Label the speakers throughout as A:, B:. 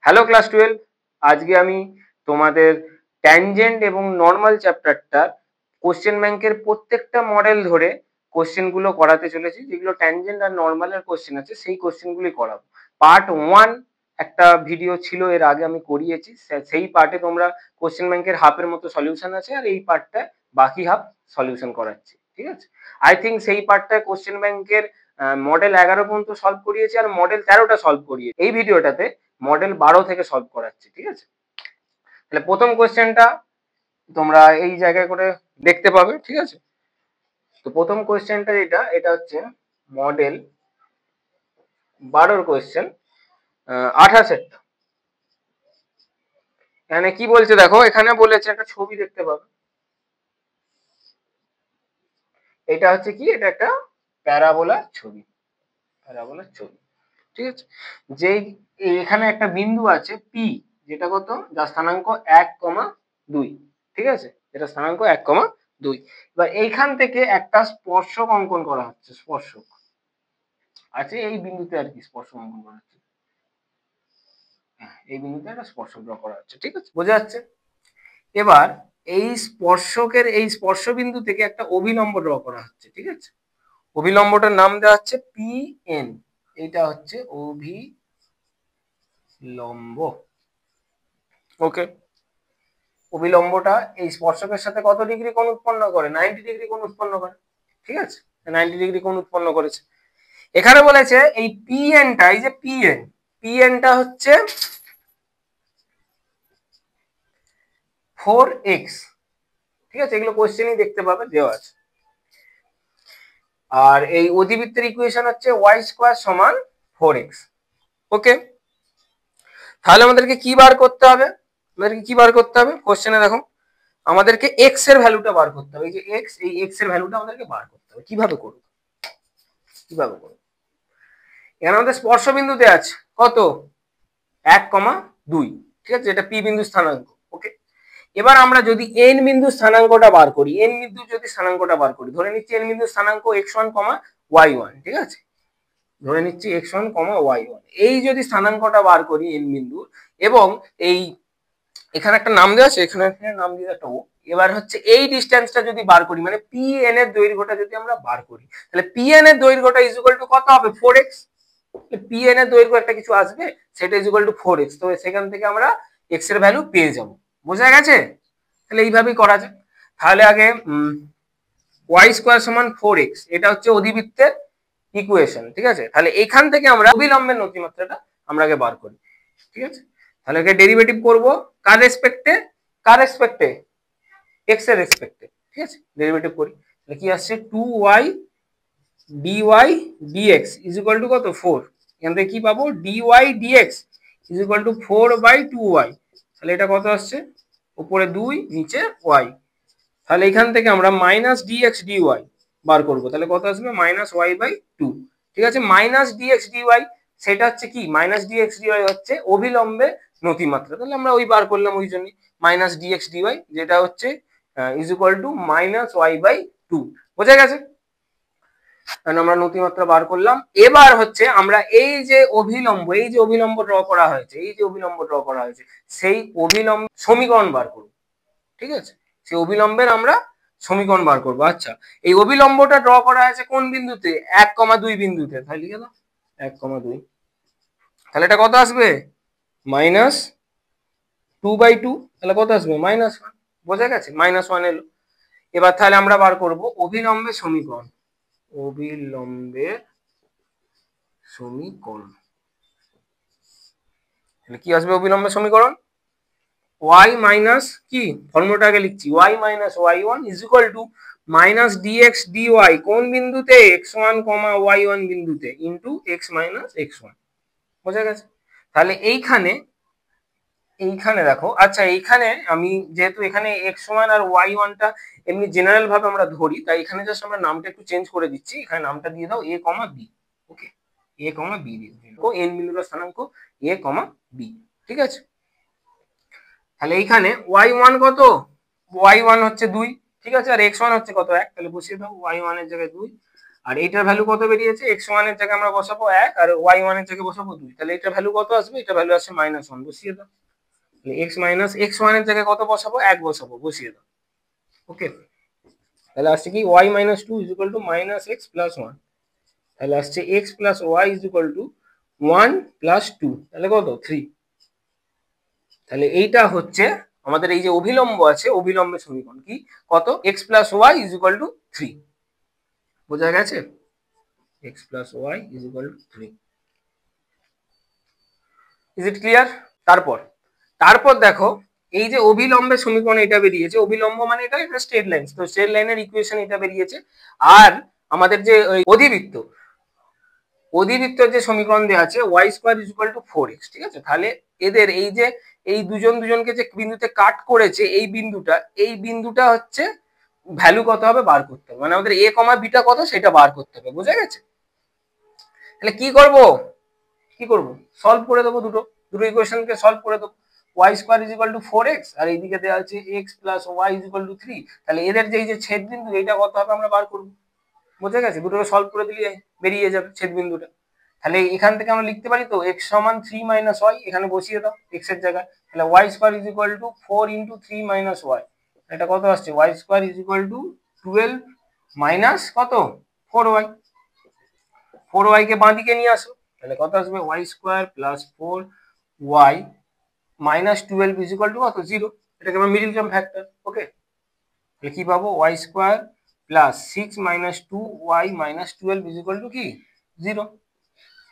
A: Hello class 12, আজকে আমি তোমাদের ট্যানজেন্ট এবং নর্মাল চ্যাপ্টারটার কোশ্চেন ব্যাংকের প্রত্যেকটা মডেল ধরে কোশ্চেনগুলো করাতে চলেছি। যেগুলো ট্যানজেন্ট আর নর্মালের কোশ্চেন আছে সেই কোশ্চেনগুলি করাবো। পার্ট 1 একটা ভিডিও ছিল, এর আগে আমি করিয়েছি। সেই পার্টে তোমরা কোশ্চেন ব্যাংকের হাফের মতো সলিউশন আছে, আর এই পার্টটা বাকি হাফ সলিউশন করাচ্ছি, ঠিক আছে? আই থিঙ্ক সেই পার্টটায় কোশ্চেন ব্যাংকের মডেল 11 পর্যন্ত সলভ করিয়েছি আর মডেল 13টা সলভ করিয়েছি। এই ভিডিওটাতে মডেল 12 থেকে সলভ করাচ্ছি, ঠিক আছে? তাহলে প্রথম কোশ্চেনটা তোমরা এই জায়গায় করে দেখতে পাবে, ঠিক আছে? তো প্রথম কোশ্চেনটা এটা হচ্ছে মডেল 12 কোশ্চেন, 28 এখানে কি বলছে দেখো, এখানে বলেছে একটা ছবি দেখতে পাবে। এটা হচ্ছে কি, এটা একটা প্যারাবোলার ছবি, ঠিক আছে? যেই এখানে একটা বিন্দু আছে পি, যেটা কত, যার স্থানাঙ্ক 1,2, ঠিক আছে? এটা স্থানাঙ্ক 1,2। এবার এইখান থেকে একটা স্পর্শক অঙ্কন করা হচ্ছে, স্পর্শক আছে এই বিন্দুতে আর কি, স্পর্শক অঙ্কন করা হচ্ছে। এই বিন্দুতে একটা স্পর্শক ড্র করা হচ্ছে, ঠিক আছে? বোঝা যাচ্ছে? এবার এই স্পর্শকের এই স্পর্শ বিন্দু থেকে একটা অভিলম্ব ড্র করা হচ্ছে, ঠিক আছে? অভিলম্বটার নাম দেওয়া হচ্ছে পি এন। এটা হচ্ছে অভিলম্ব, ওকে? অভিলম্বটা এই স্পর্শকের সাথে কত ডিগ্রি কোণ উৎপন্ন করে? 90 ডিগ্রি কোণ উৎপন্ন করে, ঠিক আছে? 90 ডিগ্রি কোণ উৎপন্ন করেছে। এখানে বলেছে এই পিএনটা, এই যে পিএনটা হচ্ছে 4x, ঠিক আছে? এগুলো কোশ্চেনই দেখতে পাবে, দেওয়া আছে। আর এই অধিবৃত্তের ইকুয়েশন হচ্ছে y স্কয়ার সমান 4x, ওকে? তাহলে আমাদেরকে কি বার করতে হবে? কোশ্চেনে দেখো, আমাদেরকে x এর ভ্যালুটা বার করতে হবে। এই যে x, এই x এর ভ্যালুটা আমাদেরকে বার করতে হবে। কিভাবে করব? এখানে আমাদের স্পর্শ বিন্দু দেওয়া আছে কত, 1,2, ঠিক আছে? এটা পি বিন্দু স্থানাঙ্ক, ওকে? এবার আমরা যদি এন বিন্দু স্থানাঙ্কটা বার করি, ধরে নিচ্ছি এন বিন্দু স্থানাঙ্ক x1, y1, ঠিক আছে? ধরে নিচ্ছি x1, y1। এই যদি স্থানাঙ্কটা বার করি এন বিন্দু, এবং এই এখানে একটা নাম দেওয়া আছে, এখানে নাম দিয়ে একটা ও। এবার হচ্ছে এই ডিসটেন্সটা যদি বার করি, মানে পি এন এর দৈর্ঘ্যটা যদি আমরা বার করি, তাহলে পি এন এর দৈর্ঘ্যটা ইজ ইকুয়াল টু কত হবে? 4x। পি এন এর দৈর্ঘ্য একটা কিছু আসবে, সেটা ইজ ইকুয়াল টু 4x। তো সেখান থেকে আমরা x এর ভ্যালু পেয়ে যাব। বোঝা গেছে? তাহলে এইভাবেই করা যায়। তাহলে আগে y স্কয়ার সমান 4x, এটা হচ্ছে অধিবৃত্তের ইকুয়েশন, ঠিক আছে? তাহলে এখান থেকে আমরা অভিলম্বের নতিমাত্রাটা আমরা আগে বার করি, ঠিক আছে? তাহলে আগে ডেরিভেটিভ করব কার রেসপেক্টে, x এর রেসপেক্টে, ঠিক আছে? ডেরিভেটিভ করি, তাহলে কি আসছে, 2y dy dx is equal to কত, 4। এখান থেকে কি পাবো, dy dx is equal two 4/2y। তাহলে এটা কত আসছে, উপরে 2 নিচে y। তাহলে এখান থেকে আমরা মাইনাস dx dy বার করব, তাহলে কত আসবে, -y/2, ঠিক আছে? মাইনাস dx dy সেটা হচ্ছে কি, মাইনাস dx dy হচ্ছে অভিলম্বে নতিমাত্রা। তাহলে আমরা ওই বার করলাম, ওই জন্য মাইনাস dx dy, যেটা হচ্ছে ইজ ইকুয়াল টু -y/2। বোঝা গেছে? কারণ আমরা নতিমাত্রা বার করলাম। এবার হচ্ছে আমরা এই যে অভিলম্ব ড্র করা হয়েছে, সেই অভিলম্ব সমীকরণ বার করব, ঠিক আছে? সেই অভিলম্বের আমরা সমীকরণ বার করব। আচ্ছা, এই অভিলম্বটা ড্র করা হয়েছে কোন বিন্দুতে? 1,2 বিন্দুতে। তাহলে লিখে দাও 1,2। তাহলে এটা কত আসবে, -2/2। তাহলে কত আসবে, -1। বোঝা গেছে? -1 এলো। এবার তাহলে আমরা বার করব অভিলম্বের সমীকরণ। তাহলে কি আসবে অভিলম্বের সমীকরণ? y মাইনাস কি, ফর্মুলাটা আগে লিখছি, y minus y1 is equal to minus dx dy কোন বিন্দুতে, x1, y1 বিন্দুতে, ইন্টু x মাইনাস x1। বোঝা গেছে? তাহলে এইখানে দেখো, আচ্ছা এইখানে আমি যেহেতু এখানে x1 আর y1 টা এমনি জেনারেল ভাবে আমরা ধরি, তাই এখানে জাস্ট আমরা নামটা একটু চেঞ্জ করে দিচ্ছি। এখানে নামটা দিয়ে দাও a, b, okay? a, b দিয়ে দাও, n বিন্দুর স্থানাঙ্ক a, b, ঠিক আছে? তাহলে এইখানে y1 কত, y1 হচ্ছে 2, ঠিক আছে? আর x1 হচ্ছে কত, 1। তাহলে বসিয়ে দাও y1 এর জায়গায় 2, আর এইটার ভ্যালু কত বেরিয়েছে, x1 এর জায়গায় আমরা বসাবো 1 আর y1 এর জায়গায় বসাবো 2, তাহলে এটার ভ্যালু কত আসবে, এটা ভ্যালু আসছে -1, বসিয়ে দাও। তাহলে x মাইনাস x1 এর জায়গায় কত বসাবো, 1 বসাবো, বসিয়ে দাও। ওকে, তাহলে আসছে কি y minus 2 is equal to minus x plus 1, তাহলে আসছে x plus y is equal to 1 plus 2, তাহলে কত 3। তাহলে এইটা হচ্ছে আমাদের এই যে অভিলম্ব আছে, অভিলম্বের সমীকরণ কি, কত, x plus y is equal to 3, বোঝা গেছে, x plus y is equal to 3। Is it clear? তারপর তারপর দেখো এই যে অভিলম্বের সমীকরণ এটা বেরিয়েছে, অভিলম্ব মানে এটা একটা স্ট্রেট লাইন, তো স্ট্রেট লাইনের ইকুয়েশন এটা বেরিয়েছে। আর আমাদের যে অধিবৃত্ত, অধিবৃত্তের যে সমীকরণ দেওয়া আছে y square is equal to 4x, ঠিক আছে। তাহলে এদের এই যে এই দুজনকে যে বিন্দুতে কাট করেছে, এই বিন্দুটা হচ্ছে ভ্যালু কত হবে বার করতে হবে, মানে আমাদের a কমা বিটা কত সেটা বার করতে হবে, বোঝা গেছে। তাহলে কি করব, সলভ করে দেবো, দুটো ইকুয়েশনকে সলভ করে দেবো। y square is equal to 4x আর এইদিকে দেওয়া আছে x plus y is equal to 3, তাহলে এদের যে এই যে ছেদ বিন্দু এইটা কত হবে আমরা বার করবো, বোঝা গেছে। দুটোকে সলভ করে দিলে বেরিয়ে যাবে ছেদ বিন্দুটা। তাহলে এখান থেকে আমরা লিখতে পারি তো x সমান 3 মাইনাস y, এখানে বসিয়ে দাও x এর জায়গায়, তাহলে y square is equal to 4 into 3 minus y, এটা কত আসছে y square is equal two 12 minus কত 4y, 4y কে বাঁ দিকে নিয়ে আসো, তাহলে কত আসবে y square plus 4y minus 12 is equal to কত 0, এটাকে আমরা মিডল টার্ম ফ্যাক্টর। ওকে, তাহলে কি পাবো y square plus 6 minus 2y minus 12 is equal to কি 0,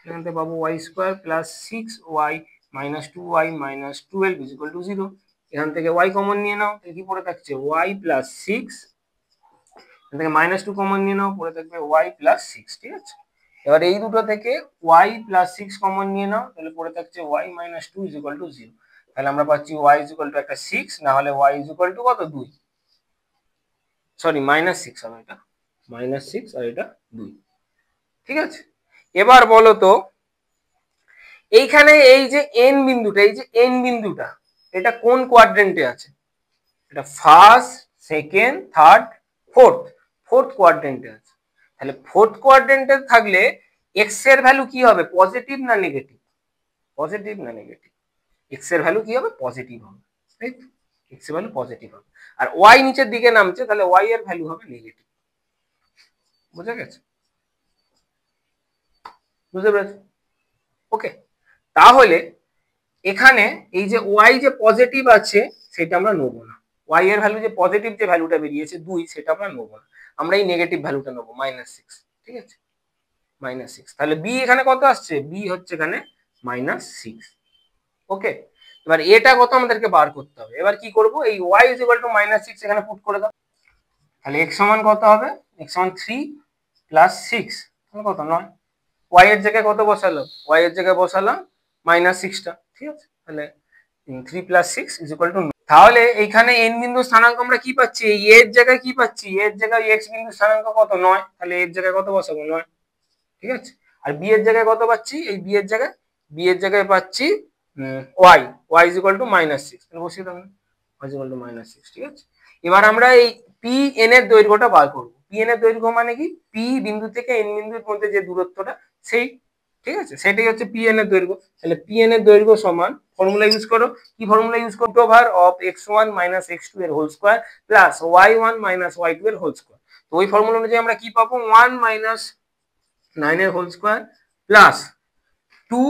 A: এখান থেকে পাবো y square plus 6y minus 2y minus 12 is equal to 0, এখান থেকে y কমন নিয়ে নাও, তাহলে কি পড়ে থাকছে y প্লাস 6, এখান থেকে মাইনাস 2 কমন নিয়ে নাও, পড়ে থাকবে y প্লাস 6, ঠিক আছে। এবার এই দুটো থেকে y প্লাস 6 কমন নিয়ে নাও, তাহলে পড়ে থাকছে y minus 2 is equal to 0, তাহলে আমরা পাচ্ছি y ইজ ইকুয়াল টু একটা 6, না হলে y ইজ ইকুয়াল টু কত 2, সরি মাইনাস 6 হবে, এটা মাইনাস 6 আর এটা 2, ঠিক আছে। এবার বলো তো এইখানে এই যে n বিন্দুটা এটা কোন কোয়াড্রেন্টে আছে, এটা ফার্স্ট, সেকেন্ড, থার্ড, ফোর্থ কোয়াড্রেন্টে আছে। তাহলে ফোর্থ কোয়াড্রেন্টে থাকলে x এর ভ্যালু কি হবে, পজিটিভ না নেগেটিভ, পজিটিভ না নেগেটিভ, x এর ভ্যালু কি হবে পজিটিভ হবে, তাই তো, x এর ভ্যালু পজিটিভ হবে। আর y নিচের দিকে নামছে, তাহলে y এর ভ্যালু হবে নেগেটিভ, বুঝা গেছে, বুঝতে পেরেছো? ওকে, তাহলে এখানে এই যে y যে পজিটিভ আছে সেটা আমরা নেবো না, y এর ভ্যালু যে পজিটিভ যে ভ্যালুটা বেরিয়েছে 2, সেটা আমরা নেবো না, আমরা এই নেগেটিভ ভ্যালুটা নেবো -6, ঠিক আছে, -6। তাহলে b এখানে কত আসছে, b হচ্ছে এখানে -6। ওকে, এবার এটা কত আমাদেরকে বার করতে হবে। এবার কি করব, এই y = -6 এখানে পুট করে দাও, তাহলে x সমান কত হবে, x সমান 3 প্লাস 6, তাহলে কত 9, y এর জায়গায় কত বসালাম, y এর জায়গায় বসালাম -6টা, ঠিক আছে। তাহলে 3 প্লাস 6 = 9। তাহলে এইখানে n বিন্দু স্থানাঙ্ক আমরা কি পাচ্ছি, এই এর জায়গায় কি পাচ্ছি, এর জায়গায় x বিন্দু স্থানাঙ্ক কত 9, তাহলে এর জায়গায় কত বসাবো 9, ঠিক আছে। আর b এর জায়গায় কত পাচ্ছি, এই b এর জায়গায় পাচ্ছি y = -6, তাহলে বসিয়ে দাও y = -6, ঠিক আছে। এবার আমরা এই pn এর দৈর্ঘ্যটা বার করব। pn এর দৈর্ঘ্য মানে কি, p বিন্দু থেকে n বিন্দুর মধ্যে যে দূরত্বটা সেই, ঠিক আছে, সেটাই হচ্ছে pn এর দৈর্ঘ্য। তাহলে pn এর দৈর্ঘ্য সমান, ফর্মুলা ইউজ করো, কি ফর্মুলা ইউজ করতে, ওভার অফ x1 - x2 এর whole square plus y1 - y2 এর হোল স্কয়ার। তো ওই ফর্মুলা অনুযায়ী আমরা কি পাবো, 1 - 9 এর হোল স্কয়ার প্লাস 2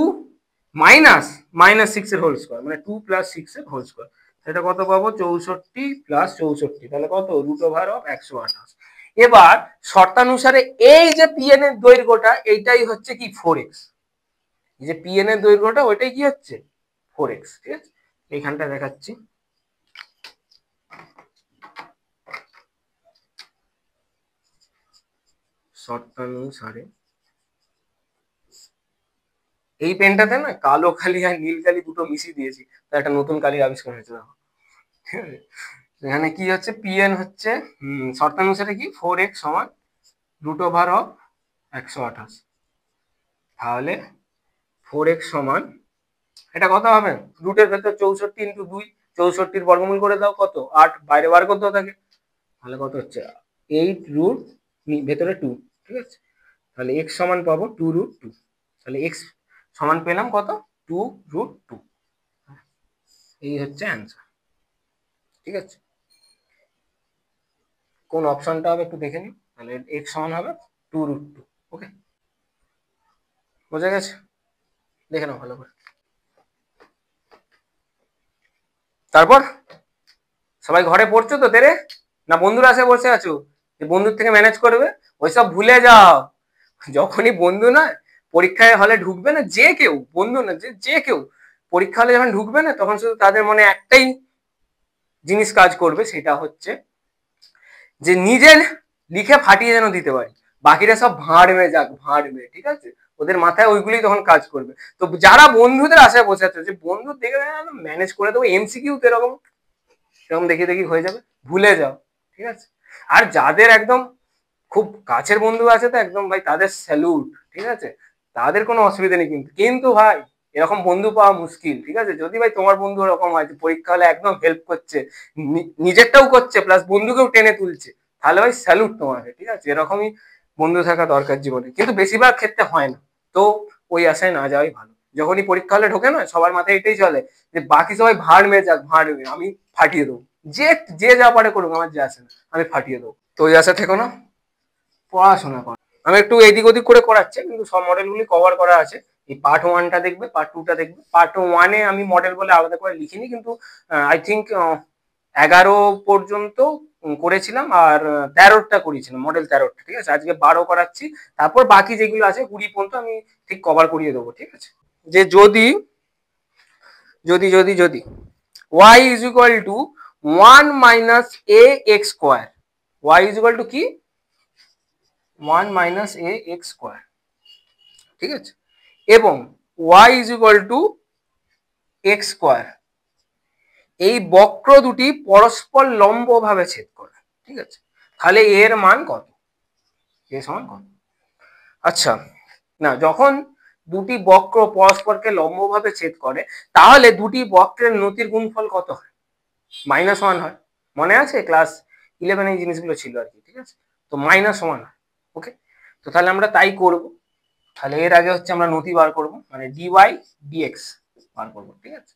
A: মাইনাস -6 এর হোল স্কয়ার, মানে 2 + 6 এর হোল স্কয়ার, সেটা কত পাবো 64 + 64, তাহলে কত √128। এবার শর্তানুসারে এই যে pn এর দৈর্ঘ্যটা এইটাই হচ্ছে কি 4x, এই যে pn এর দৈর্ঘ্যটা ওইটাই কি হচ্ছে 4x, ঠিক আছে। এইখানটা দেখাচ্ছি, শর্তানুসারে এই পেনটাতে না কালো কালি আর নীল কালি দুটো মিশিয়ে দিয়েছি, তাই একটা নতুন কালির আবিষ্কার হয়েছে, দেখো, ঠিক আছে। এখানে কি হচ্ছে, pn হচ্ছে শর্তানুসারে কি 4x সমান √128, তাহলে 4x সমান এটা কত হবে, রুটের ভেতর 64 × 2, 64 বর্গমূল করে দাও, কত 8, বাইরে বার করতে থাকে, তাহলে কত হচ্ছে 8 √ ভেতরে 2, ঠিক আছে। তাহলে x সমান পাবো 2√2। তাহলে x সমান পেলাম কত? 2√2। এই হচ্ছে অ্যান্সার। ঠিক আছে, কোন অপশনটা হবে একটু দেখে নিই। তাহলে x সমান হবে 2√2। ওকে, বোঝা গেছে? দেখে নাও ভালো করে। তারপর সবাই ঘরে পড়ছো তো তেরে, না বন্ধুরা আসে বসে আছো যে বন্ধুর থেকে ম্যানেজ করবে? ওইসব ভুলে যাও। যখনই বন্ধু না পরীক্ষায় হলে ঢুকবে না, যে কেউ, বন্ধু না যে যে কেউ পরীক্ষা হলে যখন ঢুকবে না, তখন শুধু তাদের মনে একটাই জিনিস কাজ করবে, সেটা হচ্ছে যে নিজের লিখে ফাটিয়ে যেন দিতে পারি, বাকিরা সব ভাঁড় যাক ভাঁড়। ঠিক আছে, ওদের মাথায় ওইগুলি তখন কাজ করবে। তো যারা বন্ধুদের আশায় বসে আছে যে বন্ধু দেখে ম্যানেজ করে দেবো, এমসিকিউ তো এরকম সেরকম দেখি দেখি হয়ে যাবে, ভুলে যাও। ঠিক আছে, আর যাদের একদম খুব কাছের বন্ধু আছে তো একদম ভাই তাদের স্যালুট। ঠিক আছে, তাদের কোনো অসুবিধা নেই, কিন্তু কিন্তু ভাই এরকম বন্ধু পাওয়া মুশকিল। ঠিক আছে, যদি ভাই তোমার বন্ধু এরকম হয় যে পরীক্ষা হলে একদম হেল্প করছে, নিজেরটাও করছে প্লাস বন্ধুকেও টেনে তুলছে, তাহলে ভাই স্যালুট তোমাকে। ঠিক আছে, এরকমই বন্ধু থাকা দরকার জীবনে, কিন্তু বেশিরভাগ ক্ষেত্রে হয় না। তো ওই আশায় না যাওয়াই ভালো। যখনই পরীক্ষা হলে ঢোকে না, সবার মাথায় এটাই চলে যে বাকি সবাই ভাঁড় মে আমি ফাটিয়ে দেবো, যে যে যা পারে করুক, আমার যে আসে না, আমি ফাটিয়ে দেবো। তো ওই আশা থেকো না, পড়াশোনা করো। আমি একটু এদিক ওদিক করে করাচ্ছি, কিন্তু সব মডেলগুলি কভার করা আছে। এই পার্ট 1টা দেখবে, পার্ট 2টা দেখবে। পার্ট 1-এ আমি মডেল বলে আলাদা করে লিখিনি, কিন্তু আই থিঙ্ক 11 পর্যন্ত করেছিলাম, আর 13টা করিয়েছিলাম, মডেল 13টা। ঠিক আছে, আজকে 12 করাচ্ছি। তারপর বাকি যেগুলো আছে 20 পর্যন্ত আমি ঠিক কভার করিয়ে দেবো। ঠিক আছে, যে যদি যদি যদি যদি y is equal to 1 minus A x square, y is equal to কি? 1 মাইনাস এ এক্স স্কোয়ার। ঠিক আছে, এবং y is equal to x square, এই বক্র দুটি পরস্পর লম্বভাবে ছেদ করে। ঠিক আছে, তাহলে এর মান কত? এ সমান কত? আচ্ছা, না যখন দুটি বক্র পরস্পরকে লম্বভাবে ছেদ করে, তাহলে দুটি বক্রের নতির গুণফল কত হয়? -1 হয়। মনে আছে ক্লাস 11 এই জিনিসগুলো ছিল আর কি। ঠিক আছে, তো -1 হয়। ওকে, তো তাহলে আমরা তাই করব। তাহলে এর আগে হচ্ছে আমরা নতি বার করব, মানে ডিওয়াই ডিএক্স বার করবো। ঠিক আছে,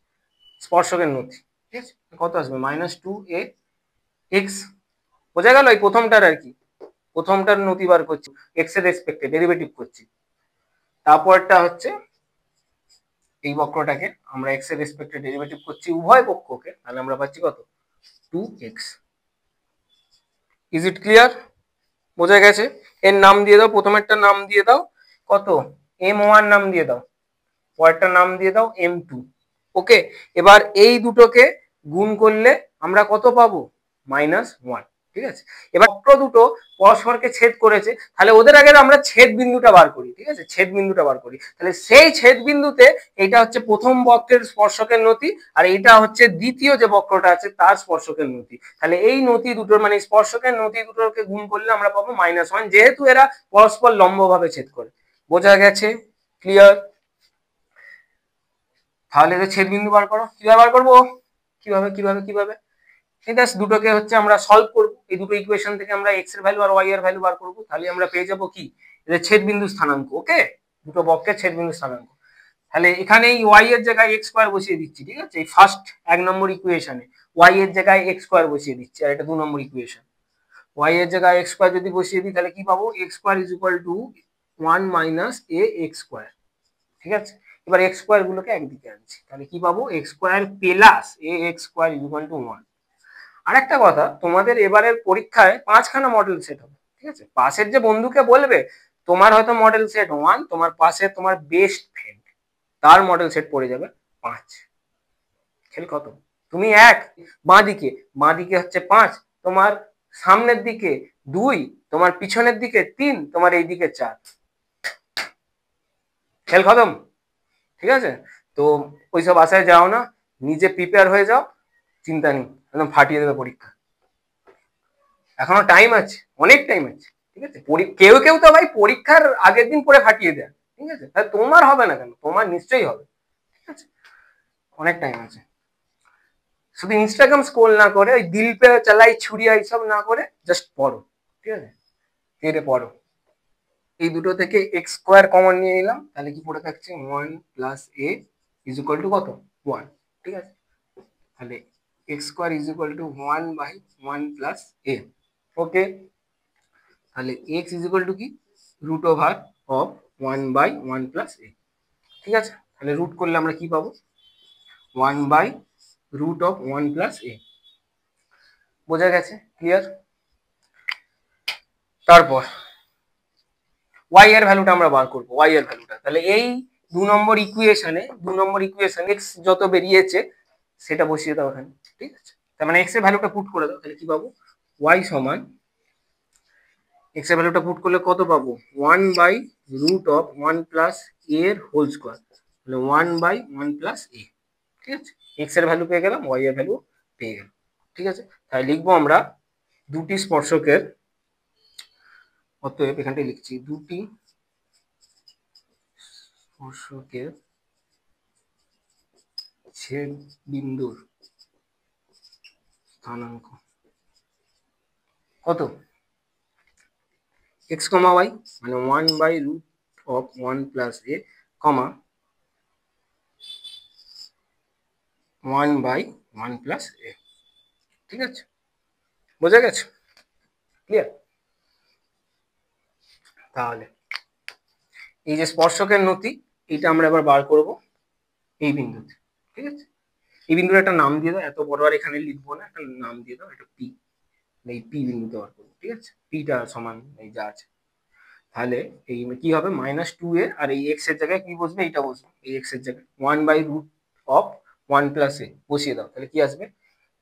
A: স্পর্শকের নতি। ঠিক আছে, কত আসবে? -2a x. বোঝা গেল? এই প্রথমটার আর কি, প্রথমটার নতি বার করছি, এক্স এর রেসপেক্টে ডেরিভেটিভ করছি। তারপরটা হচ্ছে এই বক্রটাকে আমরা এক্স এর রেসপেক্টে ডেরিভেটিভ করছি উভয় পক্ষকে, তাহলে আমরা পাচ্ছি কত? 2x। Is it clear? বোঝা গেছে? এর নাম দিয়ে দাও, প্রথমেরটার নাম দিয়ে দাও কত? m1 নাম দিয়ে দাও, পরেরটার নাম দিয়ে দাও m2। ওকে, এবার এই দুটোকে গুণ করলে আমরা কত পাবো? -1। ঠিক আছে, এবার বক্র দুটো পরস্পরকে ছেদ করেছে, তাহলে ওদের আগে আমরা ছেদ বিন্দুটা বার করি। ঠিক আছে, ছেদ বিন্দুটা বার করি। তাহলে সেই ছেদ বিন্দুতে এটা হচ্ছে প্রথম বক্রের স্পর্শকের নতি, আর এটা হচ্ছে দ্বিতীয় যে বক্রটা আছে তার স্পর্শকের নতি। তাহলে এই নতি দুটোর মানে স্পর্শকের নতি দুটোকে গুণ করলে আমরা পাবো -1, যেহেতু এরা পরস্পর লম্বভাবে ছেদ করে। বোঝা গেছে? ক্লিয়ার? তাহলে এদের ছেদ বিন্দু বার করো। কিভাবে বার করবো? কিভাবে কিভাবে কিভাবে এই জাস্ট দুটোকে হচ্ছে আমরা সলভ করবো, এই দুটো ইকুয়েশন থেকে আমরা এক্স এর ভ্যালু আর ওয়াই এর ভ্যালু বার করবো, তাহলে আমরা পেয়ে যাবো কি? এদের ছেদ বিন্দু স্থানাঙ্ক। ওকে, দুটো বক্রের ছেদ বিন্দু স্থানাঙ্ক। তাহলে এখানে এই ওয়াই এর জায়গায় এক্স স্কোয়ার বসিয়ে দিচ্ছি। ঠিক আছে, এই ফার্স্ট 1 নম্বর ইকুয়েশনে ওয়াই এর জায়গায় এক্স স্কোয়ার বসিয়ে দিচ্ছি, আর এটা 2 নম্বর ইকুয়েশন। ওয়াই এর জায়গায় এক্স স্কোয়ার যদি বসিয়ে দিই, তাহলে কি পাবো? X square is equal to 1 minus A x square. ঠিক আছে, এবার এক্স স্কোয়ার গুলোকে একদিকে আনছি, তাহলে কি পাবো? X square plus A x square is equal to 1। আর একটা কথা, তোমাদের এবারের পরীক্ষায় 5খানা মডেল সেট হবে। ঠিক আছে, পাশের যে বন্ধুকে বলবে তোমার হয়তো মডেল সেট 1, তোমার পাশে তোমার বেস্ট ফ্রেন্ড তার মডেল সেট পড়ে যাবে 5। খেল কত? তুমি এক, বাঁ দিকে হচ্ছে 5, তোমার সামনের দিকে 2, তোমার পিছনের দিকে 3, তোমার এই দিকে 4। খেল খতম। ঠিক আছে, তো ওইসব আশায় যাও না, নিজে প্রিপেয়ার হয়ে যাও, চিন্তা নেই, একদম ফাটিয়ে দেবে পরীক্ষা। এখনো টাইম আছে, অনেক টাইম আছে। ঠিক আছে, কেউ কেউ তো ভাই পরীক্ষার আগের দিন পরে ফাটিয়ে দেয়। ঠিক আছে, তাহলে তোমার হবে না কেন? তোমার নিশ্চয়ই হবে। ঠিক আছে, অনেক টাইম আছে। শুধু ইনস্টাগ্রাম স্ক্রোল না করে, ওই দিল পে চালাই ছুরিয়া এইসব না করে জাস্ট পড়ো। ঠিক আছে, ধীরে পড়ো। এই দুটো থেকে এক্স স্কোয়ার কমন নিয়ে নিলাম, তাহলে কি পড়ে থাকছে 1 plus a is equal to কত 1, ঠিক আছে। তাহলে x square is equal to 1/1 plus a, okay. তাহলে এক্স ইজ ইকুয়াল টু কি root over of 1/1 plus a, ঠিক আছে। তাহলে রুট করলে আমরা কি পাবো 1/রুট অফ 1 প্লাস এ, বোঝা গেছে, ক্লিয়ার। তারপর ওয়াই এর ভ্যালুটা আমরা বার করবো, ওয়াই এর ভ্যালুটা, তাহলে এই 2 নম্বর ইকুয়েশনে এক্স যত বেরিয়েছে সেটা বসিয়ে দাও এখানে, ঠিক আছে। তার মানে এক্স এর ভ্যালুটা পুট করে দাও, তাহলে কি পাবো ওয়াই সমান, এক্স এর ভ্যালুটা পুট করলে কত পাবো 1/রুট অফ 1 প্লাস এ এর হোল স্কোয়ার, তাহলে 1/1 প্লাস এ, ঠিক আছে। এক্স এর ভ্যালু পেয়ে গেলাম, ওয়াই এর ভ্যালু পেয়ে গেলাম, ঠিক আছে। তাহলে লিখবো আমরা দুটি স্পর্শকের, অতএব এখানটায় লিখছি দুটি স্পর্শকের ছেদ বিন্দুর স্থানাঙ্ক কত এক্স কমা ওয়াই, মানে 1/রুট of 1 plus a comma 1/1 plus a, ঠিক আছে, বোঝা গেছে, ক্লিয়ার। তাহলে এই যে স্পর্শকের নতি, এটা আমরা এবার বার করব এই বিন্দুতে, ঠিক আছে। এই বিন্দুর একটা নাম দিয়ে দাও, এত বড় আর এখানে লিখবো না, একটা নাম দিয়ে দাও, এটা পি, এই পি বিন্দুতে বার করবো, ঠিক আছে। পিটা সমান এই যা আছে, তাহলে এই কি হবে -2a, আর এই এক্স এর জায়গায় কি বসবে, এইটা বসবে, এই এক্স এর জায়গায় 1/রুট অফ 1 প্লাস এ বসিয়ে দাও, তাহলে কি আসবে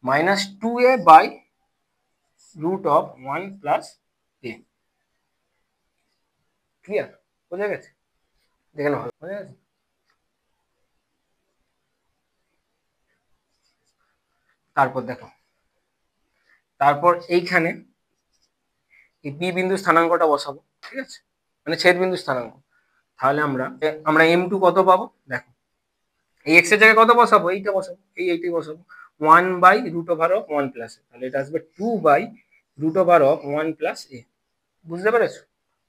A: -2a/রুট অফ 1 প্লাস এ, ক্লিয়ার, বোঝা গেছে, দেখে নাও, বোঝা গেছে। তারপর দেখো, তারপর এইখানে এই পি বিন্দু স্থানাঙ্কটা বসাবো, ঠিক আছে, মানে ছেদ বিন্দু স্থানাঙ্ক। তাহলে আমরা m2 কত পাবো, দেখো এই এক্স এর জায়গায় কত বসাবো, এইটা বসাবো, এইটাই বসাবো 1/রুট ওভার অফ 1 প্লাস এ, তাহলে এটা আসবে 2/রুট ওভার অফ 1 প্লাস এ, বুঝতে পেরেছো।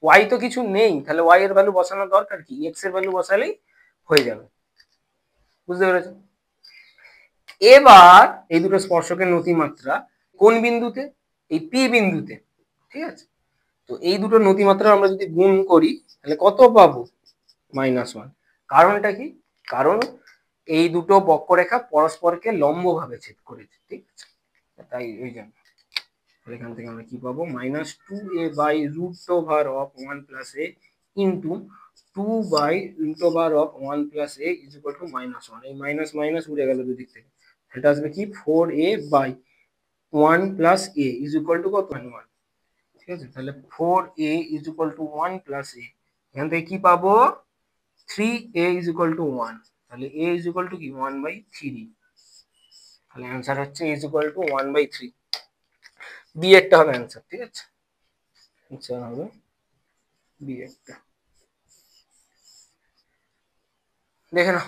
A: ওয়াই তো কিছু নেই, তাহলে ওয়াই এর ভ্যালু বসানোর দরকার কি, এক্স এর ভ্যালু বসালেই হয়ে যাবে, বুঝতে পেরেছো। এবার এই দুটো স্পর্শকের নতিমাত্রা কোন বিন্দুতে, এই পি বিন্দুতে, ঠিক আছে। তো এই দুটো নতিমাত্রা আমরা যদি গুণ করি তাহলে কত পাবো -1, কারণটা কি, কারণ এই দুটো বক্ররেখা পরস্পরকে লম্বভাবে ছেদ করেছে, ঠিক আছে, তাই এই জন্য এখান থেকে আমরা কি পাবো -2a/রুট over of 1 plus a into 2/রুট over of 1 plus a is equal to -1, এই মাইনাস মাইনাস উড়ে গেল দুদিক থেকে, এটা আসবে কি 4a/1 plus a is equal to কত 1, ঠিক আছে। তাহলে 4a is equal to 1 plus a, এখান থেকে কি পাবো 3a ইজ ইকুয়াল টু 1, তাহলে a ইজ ইকুয়াল টু কি 1/3, তাহলে অ্যান্সার হচ্ছে a is equal to 1/3, b একটা হবে অ্যান্সার, ঠিক আছে, আচ্ছা হবে বি একটা, দেখে নাও,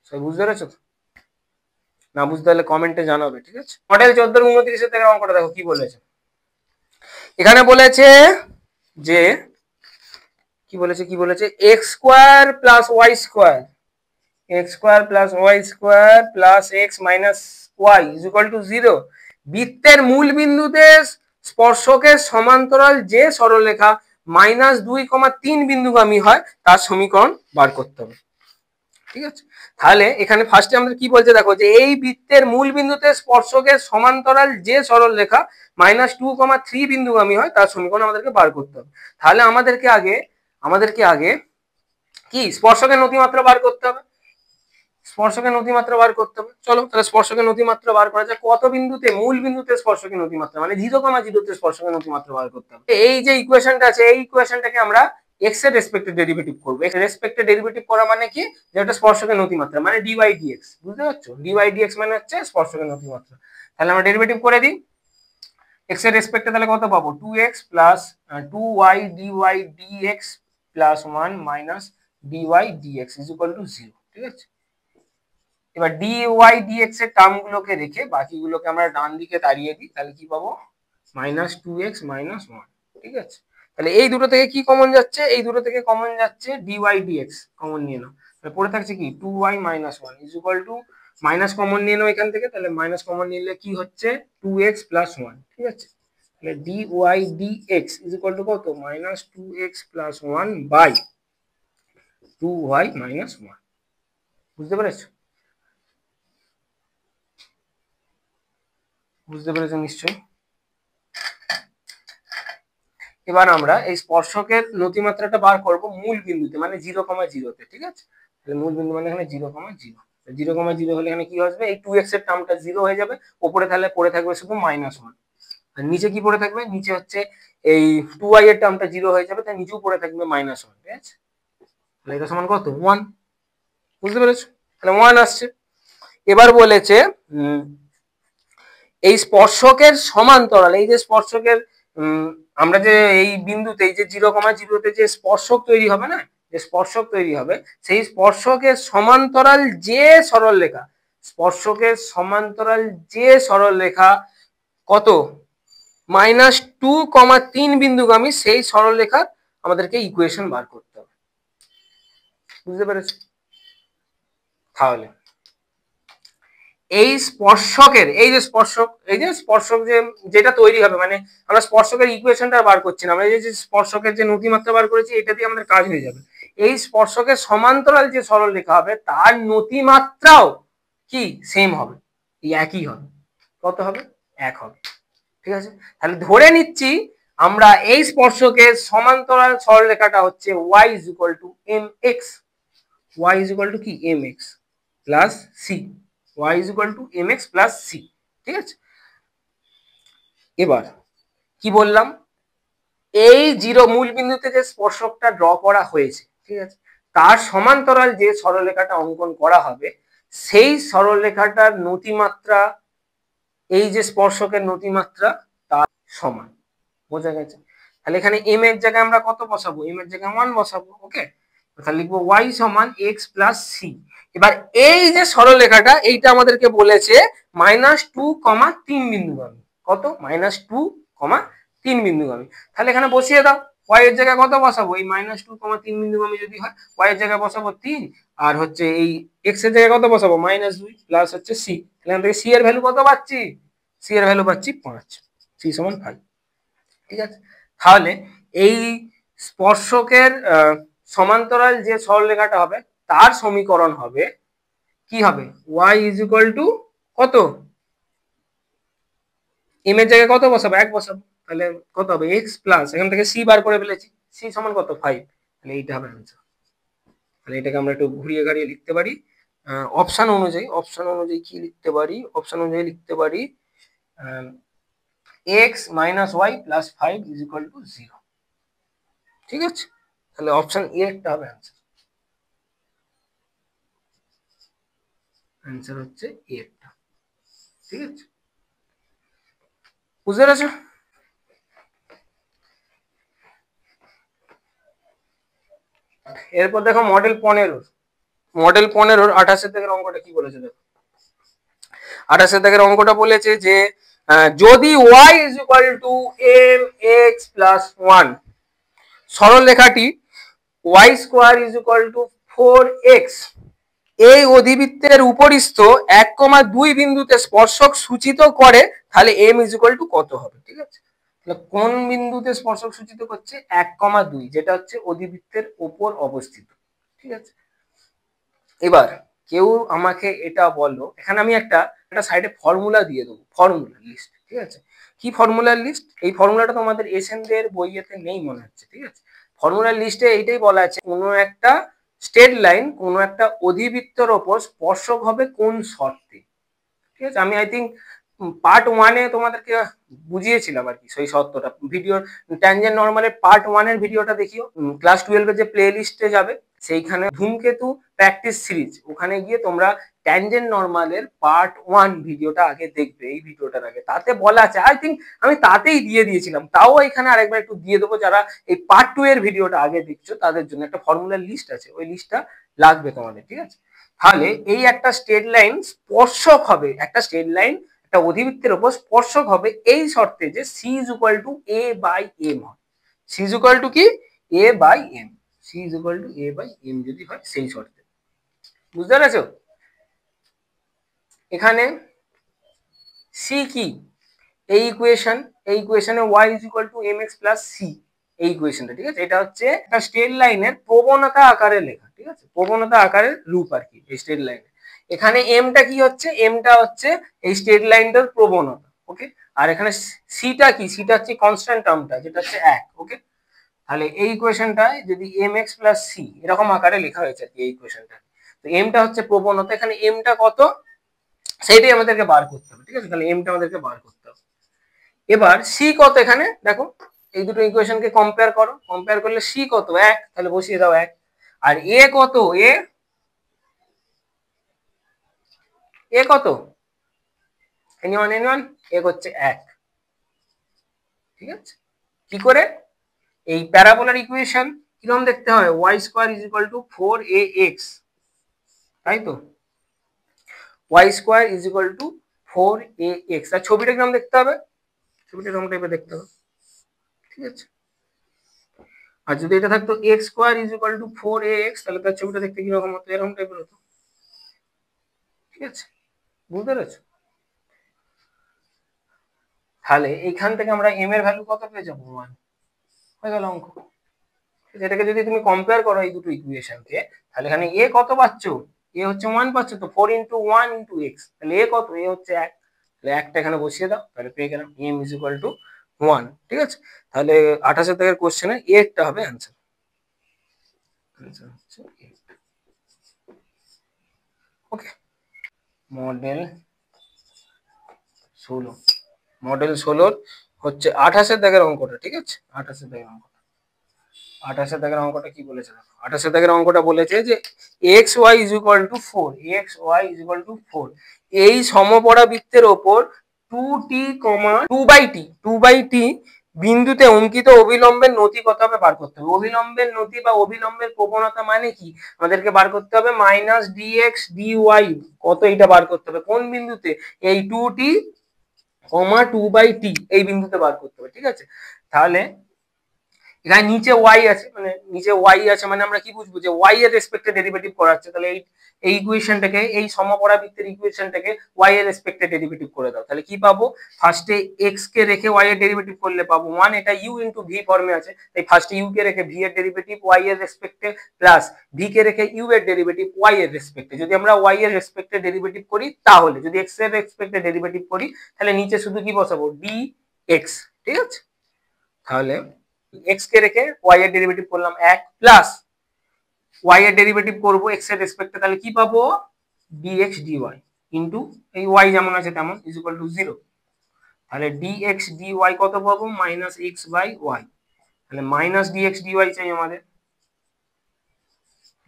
A: সব বুঝতে পেরেছো তো? না বুঝতে হলে কমেন্টে জানাবে, ঠিক আছে। মডেল 14-29 থেকে অঙ্কটা দেখো কি বলেছে, এখানে বলেছে যে কি বলেছে x square plus y square, x square plus y square plus x minus y is equal to 0, বৃত্তের মূল বিন্দুতে স্পর্শকের সমান্তরাল যে সরলরেখা -2,3 বিন্দুগামী হয় তার সমীকরণ বার করতে হবে, ঠিক আছে। তাহলে এখানে ফার্স্টে আমাদের কি বলছে দেখো, যে এই বৃত্তের মূল বিন্দুতে স্পর্শকের সমান্তরাল যে সরলরেখা -2,3 বিন্দুগামী হয় তার সমীকরণ আমাদেরকে বার করতে হবে। তাহলে আমাদেরকে আগে কি স্পর্শকের নতিমাত্রা বার করতে হবে, স্পর্শকের নতিমাত্রা বার করতে হবে, চলো তাহলে স্পর্শকের নতিমাত্রা বার করা যায়, কত বিন্দুতে, মূল বিন্দুতে স্পর্শকের নতিমাত্রা মানে 0,0 স্পর্শকের নতিমাত্রা বার করতে হবে। এই যে ইকুয়েশনটা আছে এই ইকুয়েশনটাকে আমরা এক্স এর রেসপেক্টে ডেরিভেটিভ করব, এক্স এর রেসপেক্টে ডেরিভেটিভ করা মানে কি, যে একটা স্পর্শকের নতিমাত্রা মানে dy/dx, বুঝতে পারছো, dy/dx মানে হচ্ছে স্পর্শকের নতিমাত্রা। তাহলে আমরা ডেরিভেটিভ করে দিই এক্স এর রেসপেক্টে, তাহলে কত পাবো 2x plus 2y dy/dx plus 1 minus dy/dx is equal to 0, ঠিক আছে। এবার dy/dx এর টার্ম গুলোকে রেখে বাকিগুলোকে আমরা ডান দিকে তাড়িয়ে দিই, তাহলে কি পাবো -2x - 1, ঠিক আছে, তাহলে এই দুটো থেকে কি কমন যাচ্ছে, এই দুটো থেকে কমন যাচ্ছে ডিওয়াই ডিএক্স, কমন নিয়ে নাও, তাহলে পড়ে থাকছে কি 2y - 1 is equal to, minus common নিয়ে নাও এখান থেকে, তাহলে মাইনাস কমন নিলে কি হচ্ছে 2x + 1, ঠিক আছে, তাহলে d y d x is equal to কত, -2x + 1 বাই 2y - 1, বুঝতে পেরেছো? বুঝতে পেরেছো নিশ্চয়ই। এবার আমরা এই স্পর্শকের নতিমাত্রাটা বার করব মূল বিন্দুতে, মানে 0,0-তে, ঠিক আছে, তাহলে মূল বিন্দু মানে এখানে 0,0, 0,0 হলে এখানে কি আসবে, এই 2x এর টার্মটা 0 হয়ে যাবে, উপরে তাহলে পড়ে থাকবে শুধু -1, আর নিচে কি পড়ে থাকবে, নিচে হচ্ছে এই 2y এর টার্মটা 0 হয়ে যাবে, তাই নিচেও পড়ে থাকবে -1, ঠিক আছে, তাহলে এটা সমান কত 1, বুঝতে পেরেছো, তাহলে 1 আসছে। এবার বলেছে এই স্পর্শকের সমান্তরাল, এই যে স্পর্শকের আমরা যে এই বিন্দুতে, এই যে 0,0-তে যে স্পর্শক তৈরি হবে না, যে স্পর্শক তৈরি হবে, সেই স্পর্শকের সমান্তরাল যে সরলরেখা, স্পর্শকের সমান্তরাল যে সরলরেখা কত -2,3 বিন্দুগামী, সেই সরলরেখার আমাদেরকে ইকুয়েশন বার করতে হবে, বুঝতে পেরেছো? তাহলে এই স্পর্শকের, এই যে স্পর্শক, এই যে স্পর্শক যে যেটা তৈরি হবে, মানে আমরা স্পর্শকের ইকুয়েশনটা বার করছি না, আমরা এই যে স্পর্শকের যে নতিমাত্রা বার করেছি এটা দিয়ে আমাদের কাজ হয়ে যাবে। এই স্পর্শকের সমান্তরাল যে সরলরেখা হবে তার নতিমাত্রাও কি সেম হবে, একই হবে, কত হবে, 1 হবে, ঠিক আছে, তাহলে ধরে নিচ্ছি আমরা এই স্পর্শকের সমান্তরাল সরলরেখাটা হচ্ছে y = mx, y = কি mx plus c, y = mx plus c, ঠিক আছে। এবার কি বললাম, এই মূল বিন্দুতে যে স্পর্শকটা ড্র করা হয়েছে, ঠিক আছে, তার সমান্তরাল যে সরলরেখাটা অঙ্কন করা হবে, সেই সরলরেখাটার নতিমাত্রা এই যে স্পর্শকের নতিমাত্রা তার সমান, বোঝা গেছে। তাহলে এখানে m এর জায়গায় আমরা কত বসাবো, m এর জায়গায় 1 বসাবো, ওকে, তাহলে লিখবো y = x + c। এবার এই যে সরলরেখাটা, এইটা আমাদেরকে বলেছে -2,3 বিন্দুগামী, কত, -2,3 বিন্দুগামী, তাহলে এখানে বসিয়ে দাও, y এর জায়গায় কত বসাবো, এই -2,3 বিন্দুগামী যদি হয় y এর জায়গায় বসাবো 3, আর হচ্ছে এই x এর জায়গায় কত বসাবো, -2 প্লাস হচ্ছে c, এখান থেকে c এর ভ্যালু কত পাচ্ছি, c এর ভ্যালু পাচ্ছি 5, c = 5, ঠিক আছে। তাহলে এই স্পর্শকের সমান্তরাল যে সরলরেখাটা হবে তার সমীকরণ হবে কি হবে, y কত, m এর জায়গায় কত বসাবো, 1 বসাবো, তাহলে কত হবে x প্লাস, এখান থেকে c বার করে ফেলেছি, c = কত 5, তাহলে এইটা হবে आंसर। তাহলে এটাকে আমরা একটু ঘুরিয়ে গাড়িয়ে লিখতে পারি, অপশন অনুযায়ী কি লিখতে পারি, অপশন অনুযায়ী লিখতে পারি x - y + 5 = 0, ঠিক আছে, তাহলে অপশন এ একটা হবে आंसर, आंसर হচ্ছে এ একটা, ঠিক আছে, বুঝতে পেরেছো? এরপর দেখো মডেল 15, 28 দাগের অঙ্কটা কি বলেছে দেখো, 28 দাগের অঙ্কটা বলেছে যে যদি y = mx + 1, সরলরেখাটি y² = 4x এই অধিবৃত্তের উপরিস্থ 1,2 বিন্দুতে স্পর্শক সূচিত করে, তাহলে m = কত হবে, ঠিক আছে, তাহলে কোন বিন্দুতে স্পর্শক সূচিত করছে, 1,2, যেটা হচ্ছে অধিবৃত্তের উপর অবস্থিত, ঠিক আছে। এবার কেউ আমাকে এটা বলো, এখানে আমি একটা সাইডে ফর্মুলা দিয়ে দেবো, ফর্মুলা লিস্ট, ঠিক আছে, কি ফর্মুলার লিস্ট, এই ফর্মুলাটা তোমাদের এসএনদের বইয়েতে নেই মনে হচ্ছে, ঠিক আছে, ফর্মুলার লিস্টে এইটাই বলা আছে, কোনো একটা স্ট্রেট লাইন কোনো একটা অধিবৃত্তের ওপর স্পর্শক হবে কোন শর্তে, ঠিক আছে, আমি আই থিঙ্ক পার্ট 1-এ তোমাদেরকে বুঝিয়েছিলাম আর কি সেই শর্তটা, ভিডিও ট্যানজেন্ট নরমালের পার্ট 1 এর ভিডিওটা দেখিও, ক্লাস 12 এর যে প্লে লিস্টে যাবে সেইখানে ধূমকেতু প্র্যাকটিস সিরিজ, ওখানে গিয়ে তোমরা ট্যানজেন্ট নরমালের পার্ট 1 ভিডিওটা আগে দেখবে, এই ভিডিওটার আগে, তাতে বলা আছে, আই থিঙ্ক আমি তাতেই দিয়ে দিয়েছিলাম, তাও এখানে আরেকবার একটু দিয়ে দেবো, যারা এই পার্ট 2 এর ভিডিওটা আগে দেখছো তাদের জন্য একটা ফর্মুলার লিস্ট আছে, ওই লিস্টটা লাগবে তোমাদের, ঠিক আছে। তাহলে এই একটা স্ট্রেট লাইন স্পর্শক হবে, একটা স্ট্রেট লাইন একটা অধিবৃত্তের উপর স্পর্শক হবে এই শর্তে যে c = a/m হয়, সি ইজ ইকুয়াল টু কি a by m, c is equal to a by m যদি হয় সেই শর্তে, বুঝতে পেরেছো? এখানে সি কি, এই ইকুয়েশন, এই ইকুয়েশনে y is equal to mx plus c, এই ইকুয়েশনটা, ঠিক আছে? এটা হচ্ছে একটা স্ট্রেট লাইনের প্রবণতা আকারে লেখা, ঠিক আছে? প্রবণতা আকারের রূপ আর কি এই স্ট্রেট লাইনে। এখানে এমটা কি হচ্ছে, এমটা হচ্ছে এই স্ট্রেট লাইনটার প্রবণতা, ওকে? আর এখানে সিটা কি, সিটা হচ্ছে কনস্ট্যান্ট টার্মটা যেটা হচ্ছে 1, ওকে? তাহলে এই ইকুয়েশনটায় যদি mx প্লাস সি এরকম আকারে লেখা হয়েছে আর কি এই ইকুয়েশনটা। তো এমটা হচ্ছে প্রবণতা, এখানে এমটা কত সেইটাই আমাদেরকে বার করতে হবে, ঠিক আছে? তাহলে এমটা আমাদেরকে বার করতে হবে। এবার সি কত, এখানে দেখো এই দুটো ইকুয়েশনকে কম্পেয়ার করো, কম্পেয়ার করলে সি কত 1, তাহলে বসিয়ে দাও 1। আর এ কত, এ কত, এনিওয়ান এ হচ্ছে 1, ঠিক আছে? কি করে, এই প্যারাবোলার ইকুয়েশন কিরকম দেখতে হয়, y square is equal two 4ax, তাই তো? y square is equal two 4ax। আর ছবিটা কিরকম দেখতে হবে, ছবিটা এরকম টাইপের দেখতে হবে, ঠিক আছে? আর যদি এটা থাকতো x square is equal two 4ax, তাহলে তার ছবিটা দেখতে কিরকম হতো, এরকম টাইপের হতো, ঠিক আছে? বুঝতে পেরেছো? তাহলে এইখান থেকে আমরা এম এর ভ্যালু কত পেয়ে যাবো, 1, হয়ে গেল অঙ্ক। এটাকে যদি তুমি কম্পেয়ার করো এই দুটো ইকুয়েশনকে, তাহলে এখানে এ কত পাচ্ছ, এ হচ্ছে 1 পাচ্ছ, তো 4 ইন্টু 1 ইন্টু এক্স, তাহলে এ কত, এ হচ্ছে 1, তাহলে একটা এখানে বসিয়ে দাও, তাহলে পেয়ে গেলাম এম ইজ ইকুয়াল টু 1, ঠিক আছে? তাহলে 28 থেকে কোশ্চেনে একটা হবে অ্যান্সার, ওকে? মডেল 16, মডেল 16 হচ্ছে 28 দাগের অঙ্কটা, ঠিক আছে? 28 দাগের অঙ্ক, 28 দাগের অঙ্কটা কি বলেছে দেখো, 28 দাগের অঙ্কটা বলেছে যে x y is equal to 4, x y is equal to 4 এই সমপরা বৃত্তের ওপর 2t, 2/t বিন্দুতে অঙ্কিত অবিলম্বের নতি কত হবে বার করতে হবে। অবিলম্বের নতি বা অবিলম্বের প্রবণতা মানে কি, আমাদেরকে বার করতে হবে মাইনাস ডিএক্স ডিওয়াই, কত এইটা বার করতে হবে কোন বিন্দুতে, এই 2t, 2/t এই বিন্দুতে বার করতে হবে, ঠিক আছে? তাহলে এখানে নিচে ওয়াই আছে, মানে নিচে ওয়াই আছে মানে আমরা কি বুঝবো যে ওয়াই এর রেসপেক্টে ডেরিভেটিভ করা হচ্ছে, তাহলে এই ইকুয়েশনটাকে, এই সমপরা বৃত্তের ইকুয়েশনটাকে ওয়াই এর রেসপেক্টে ডেরিভেটিভ করে দাও, তাহলে কি পাবো, ফার্স্টে এক্স কে রেখে ওয়াই এর ডেরিভেটিভ করলে পাবো 1, এটা ইউ ইনটু ভি ফর্মে আছে, তাই ফার্স্টে ইউ কে রেখে ভি এর ডেরিভেটিভ ওয়াই এর রেসপেক্টে প্লাস ভি কে রেখে ইউ এর ডেরিভেটিভ ওয়াই এর রেসপেক্টে। যদি আমরা ওয়াই এর রেসপেক্টে ডেরিভেটিভ করি, তাহলে যদি এক্স এর রেসপেক্টে ডেরিভেটিভ করি, তাহলে নিচে শুধু কি বসাবো ডি এক্স, ঠিক আছে? তাহলে এক্স কে রেখে ওয়াই এর ডেরিভেটিভ করলাম 1 প্লাস ওয়াই এর ডেরিভেটিভ করব এক্স এর রেসপেক্টে, তাহলে কি পাবো dx dy ইনটু এই ওয়াই যেমন আছে তেমন ইজ ইকুয়াল টু 0, তাহলে dx dy কত পাবো মাইনাস এক্স বাই ওয়াই, তাহলে মাইনাস dx dy চাই আমাদের,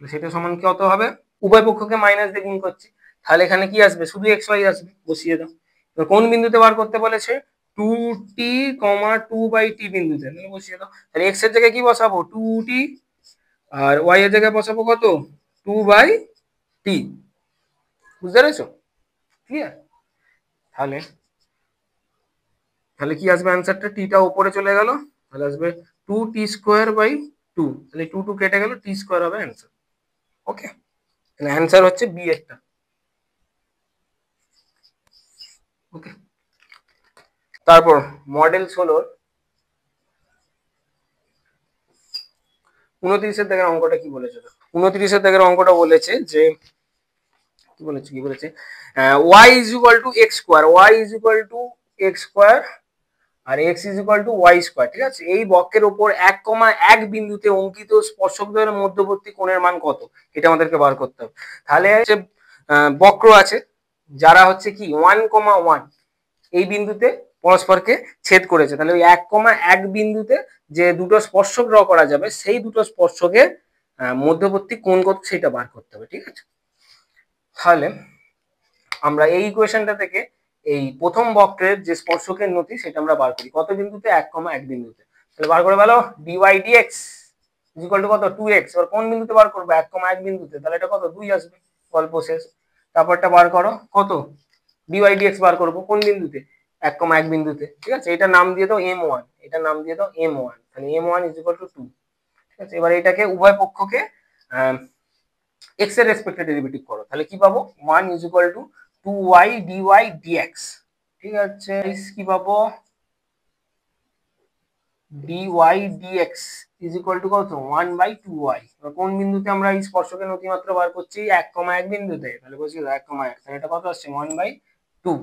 A: সেটা সমান কত হবে, উভয় পক্ষকে মাইনাস দিয়ে গুণ করছি, তাহলে এখানে কি আসবে শুধু এক্স ওয়াই আসবে, বসিয়ে দাও। কোন বিন্দুতে বার করতে বলেছে, 2t, 2/t বিন্দুতে, তাহলে বসিয়ে দাও। তাহলে এক্স এর জায়গায় কি বসাবো 2t, আর ওয়াই এর জায়গায় বসাবো কত 2/t, বুঝতে পেরেছো? ক্লিয়ার? তাহলে তাহলে কি আসবে অ্যান্সারটা, টিটা উপরে চলে গেল, তাহলে আসবে 2t²/2, তাহলে 2 কেটে গেল, t² হবে অ্যান্সার, ওকে? তাহলে অ্যান্সার হচ্ছে বি একটা, ওকে? তারপর মডেল 16 29 দাগের অঙ্কটা কি বলেছে, 29 দাগের অঙ্কটা বলেছে যে কি বলেছে y is equal to x square, y is equal to x square আর x is equal to y square, ঠিক আছে? এই বক্রের উপর 1,1 বিন্দুতে অঙ্কিত স্পর্শকদ্বয়ের মধ্যবর্তী কোণের মান কত, এটা আমাদেরকে বার করতে হবে। তাহলে হচ্ছে বক্র আছে যারা হচ্ছে কি 1,1 এই বিন্দুতে পরস্পরকে ছেদ করেছে, তাহলে ওই 1,1 বিন্দুতে যে দুটো স্পর্শক ড্র করা যাবে, সেই দুটো স্পর্শকের মধ্যবর্তী কোণ কত সেটা বার করতে হবে, ঠিক আছে? তাহলে আমরা এই ইকুয়েশনটা থেকে এই প্রথম বক্রের যে স্পর্শকের নতি সেটা আমরা বার করি, কত বিন্দুতে 1,1 বিন্দুতে, তাহলে বার করে ফেলো dy dx ইকুয়াল টু কত 2x, এবার কোন বিন্দুতে বার করবো 1,1 বিন্দুতে, তাহলে এটা কত 2 আসবে, গল্প শেষ। তারপরটা বার করো কত dy dx বার করবো কোন বিন্দুতে 1,1 বিন্দুতে, ঠিক আছে। এটা নাম দিয়ে দাও m1, এটা নাম দিয়ে দাও m1, তাহলে m1 = 2, ঠিক আছে। এবার এটাকে উভয় পক্ষকে x এর রেসপেক্টে ডেরিভেটিভ করো, তাহলে কি পাবো 1 = 2y dy dx, ঠিক আছে। কি পাবো dy dx = কত 1/2y। কোন বিন্দুতে আমরা এই স্পর্শকের নতিমাত্রা বার করছি 1,1 বিন্দুতে, তাহলে বসিয়ে দাও 1,1, তাহলে এটা কত আসছে 1/2,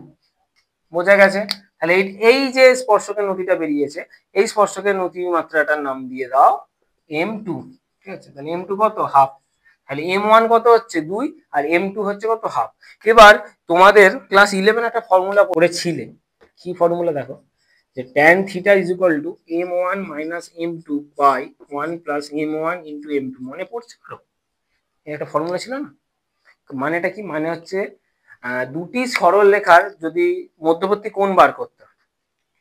A: বোঝা গেছে। তাহলে এই যে স্পর্শকের নতিটা বেরিয়েছে, এই স্পর্শকের নতি মাত্রাটার নাম দিয়ে দাও m2, ঠিক আছে। তাহলে m2 কত হাফ, তাহলে m1 কত হচ্ছে 2 আর m2 হচ্ছে কত হাফ। এবার তোমাদের ক্লাস 11 একটা ফর্মুলা পড়েছিলে, কি ফর্মুলা দেখো, যে tan θ = m1 - m2 by 1 + m1 * m2, মনে পড়ছে তো? একটা ফর্মুলা ছিল না? মানেটা কি, মানে হচ্ছে দুটি সরল রেখার যদি মধ্যবর্তী কোণ বার করতে হয়,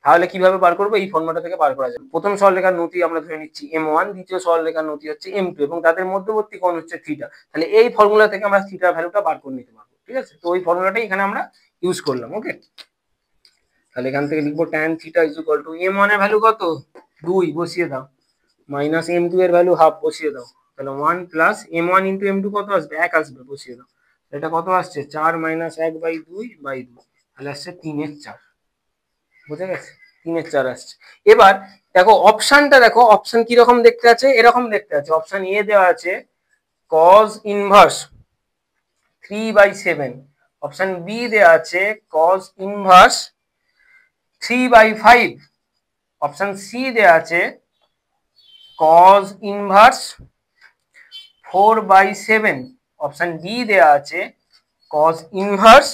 A: তাহলে কিভাবে বার করবো, এই ফর্মুলা থেকে বার করা যাবে। প্রথম সরলরেখার নতি আমরা ধরে নিচ্ছি m1, দ্বিতীয় সরলরেখার নতি হচ্ছে m2 এবং তাদের মধ্যবর্তী কোণ হচ্ছে θ। তাহলে এই ফর্মুলা থেকে আমরা θ ভ্যালুটা বার করে নিতে পারবো, ঠিক আছে। তো ওই ফর্মুলাটাই এখানে আমরা ইউজ করলাম, ওকে। তাহলে এখান থেকে লিখবো tan θ = m1 এর ভ্যালু কত 2 বসিয়ে দাও, মাইনাস m2 এর ভ্যালু হাফ বসিয়ে দাও, তাহলে 1 + m1 * m2 কত আসবে 1 আসবে, বসিয়ে দাও। এটা কত আসছে 4 - 1/2/2, তাহলে আসছে 3/4, বুঝে গেছে 3/4 আসছে। এবার দেখো অপশনটা, দেখো অপশন কি রকম দেখতে আছে, এরকম দেখতে আছে। অপশন এ দেওয়া আছে cos ইনভার্স 3/7, অপশন বি দেওয়া আছে cos ইনভার্স 3/5, অপশন সি দেওয়া আছে cos ইনভার্স 4/7, অপশন ডি দেওয়া আছে cos ইনভার্স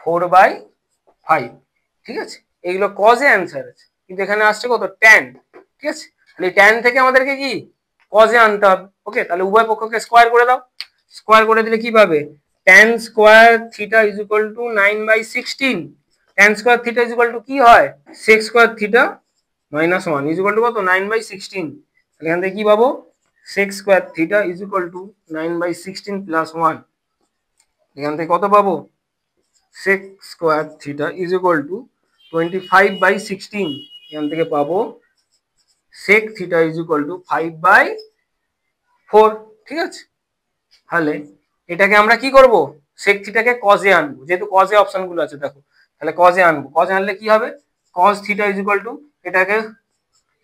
A: 4/5, ঠিক আছে। এইগুলো cos এ অ্যান্সার আছে, কিন্তু এখানে আসছে কত tan, ঠিক আছে। তাহলে tan থেকে আমাদেরকে কি cos এ আনতে হবে, ওকে। তাহলে উভয় পক্ষকে স্কয়ার করে দাও, স্কয়ার করে দিলে কি পাবে tan স্কয়ার θ = 9/16, tan স্কয়ার θ = কি হয় sec স্কয়ার θ - 1 = কত 9/16, তাহলে এখান থেকে কি পাবো sec স্কয়ার θ = 9/16 + 1, এখান থেকে কত পাবো sec স্কয়ার θ = 25/16, এখান থেকে পাবো sec θ = 5/4, ঠিক আছে। তাহলে এটাকে আমরা কি করব sec θ কে cos এ আনবো, যেহেতু cos এ অপশন গুলো আছে দেখো, তাহলে cos এ আনবো। cos এ আনলে কি হবে cos θ = এটাকে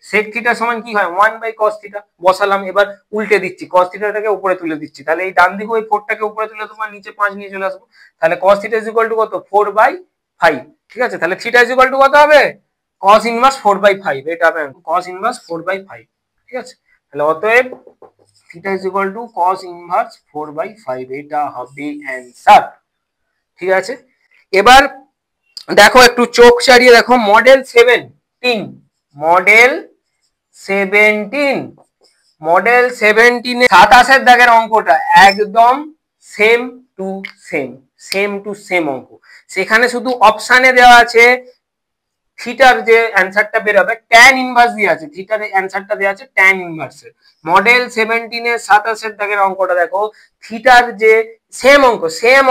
A: sec θ সমান কি হয় 1/cos θ বসালাম, এবার উল্টে দিচ্ছি cos θ টাকে উপরে তুলে দিচ্ছি, তাহলে এই ডান দিকে ওই 4 টাকে উপরে তুলে তোমার নিচে 5 নিয়ে চলে আসবো, তাহলে cos θ = কত 4/5, ঠিক আছে। তাহলে θ = কত হবে cos ইনভার্স 4/5, এটা হবে cos ইনভার্স 4/5, ঠিক আছে। তাহলে অতএব θ = cos ইনভার্স 4/5, এটা হবে অ্যানসার, ঠিক আছে। এবার দেখো একটু চোখ চালিয়ে দেখো মডেল 17, মডেল 17, মডেল 17 এ 27 দাগের অঙ্কটা একদম সেম টু সেম অঙ্ক। সেখানে শুধু অপশানে দেওয়া আছে থিটার যে অ্যানসারটা বের হবে tan ইনভার্স দিয়ে আছে, থিটার অ্যানসারটা দেওয়া আছে tan ইনভার্সের। মডেল 17 এর 27 দাগের অঙ্কটা দেখো থিটার যে সেম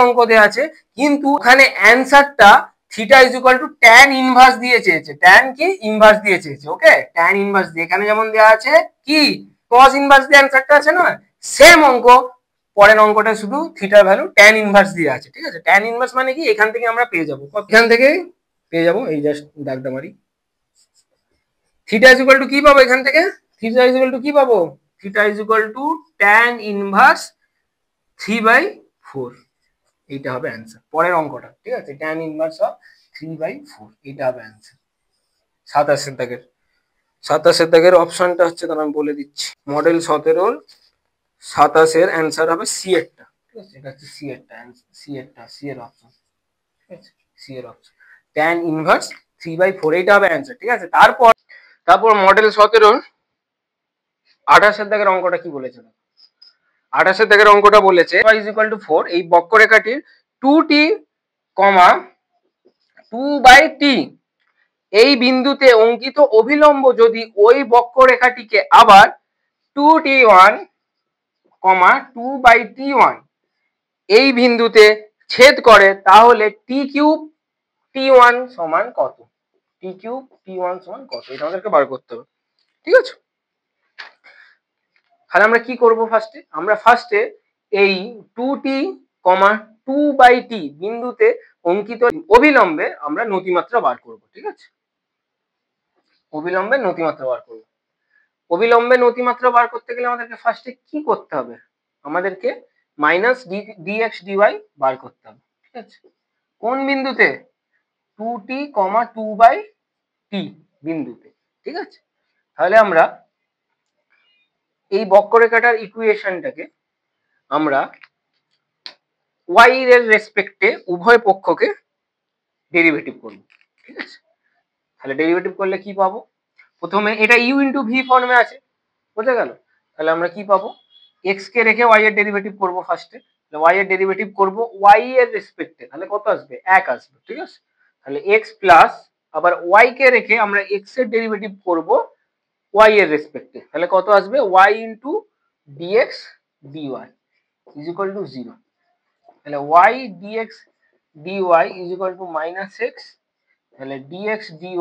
A: অঙ্ক দেওয়া আছে, কিন্তু ওখানে অ্যানসারটা থিটা = tan ইনভার্স দিয়ে চেয়েছে, tan কি ইনভার্স দিয়ে চেয়েছে, ওকে। tan ইনভার্স দিয়ে এখানে যেমন দেওয়া আছে কি cos ইনভার্স দিয়ে অ্যানসারটা আছে না, সেম অঙ্ক পরের অঙ্কটা শুধু থিটার ভ্যালু tan ইনভার্স দিয়ে আছে, ঠিক আছে। tan ইনভার্স মানে কি এখান থেকে আমরা পেয়ে যাবো, এখান থেকে পেয়ে যাবো, এই জাস্ট দাগটা মারি, থিটা = কি পাবো এখান থেকে, থিটা = কি পাবো, থিটা = tan ইনভার্স 3/4, এইটা হবে অ্যানসার পরের অঙ্কটা, ঠিক আছে। tan ইনভার্স অফ 3/4, এইটা হবে অ্যানসার 27 দাগের অপশনটা হচ্ছে, তাহলে আমি বলে দিচ্ছি মডেল 17 27 অ্যানসার হবে সি এরটা, ঠিক আছে। এটা হচ্ছে সি এরটা সি এর অপশন, ঠিক আছে, সি এর অপশন tan ইনভার্স 3/4, এইটা হবে অ্যানসার, ঠিক আছে। তারপর মডেল 17 28 দাগের অঙ্কটা কি বলেছে, 28 দাগের অঙ্কটা বলেছে y = 4, এই বক্ররেখাটির 2t, 2/t এই বিন্দুতে অঙ্কিত অভিলম্ব যদি ওই বক্ররেখাটিকে আবার 2t1, 2/t1 এই বিন্দুতে ছেদ করে, তাহলে t³ t1 সমান কত, টি কিউব t1 সমান কত, এটা আমাদেরকে বার করতে হবে। ঠিক আছে, তাহলে আমরা কি করব ফার্স্টে, আমরা ফার্স্টে এই 2t, 2/t বিন্দুতে অঙ্কিত অবিলম্বে আমরা নতিমাত্রা বার করব। ঠিক আছে, অবিলম্বে নতিমাত্রা বার করব। অবিলম্বে নতিমাত্রা বার করতে গেলে আমাদেরকে ফার্স্টে কি করতে হবে, আমাদেরকে মাইনাস dx dy বার করতে হবে। ঠিক আছে, কোন বিন্দুতে, 2t, 2/t বিন্দুতে। ঠিক আছে, তাহলে আমরা এই বক্ররেখাটার ইকুয়েশনটাকে আমরা y এর রেসপেক্টে উভয় পক্ষকে ডেরিভেটিভ করব। ঠিক আছে, তাহলে ডেরিভেটিভ করলে কি পাবো, প্রথমে এটা u ইন্টু ভি ফর্মে আছে, বোঝা গেল। তাহলে আমরা কি পাবো, এক্স কে রেখে y এর ডেরিভেটিভ করব ফার্স্টে, y এর ডেরিভেটিভ করব y এর রেসপেক্টে, তাহলে কত আসবে, 1 আসবে। ঠিক আছে, তাহলে x প্লাস আবার y কে রেখে আমরা x এর ডেরিভেটিভ করব y এর রেসপেক্টে, তাহলে কত আসবে, y into dx dy is equal to 0। তাহলে y dx dy is equal to minus x, তাহলে dx dy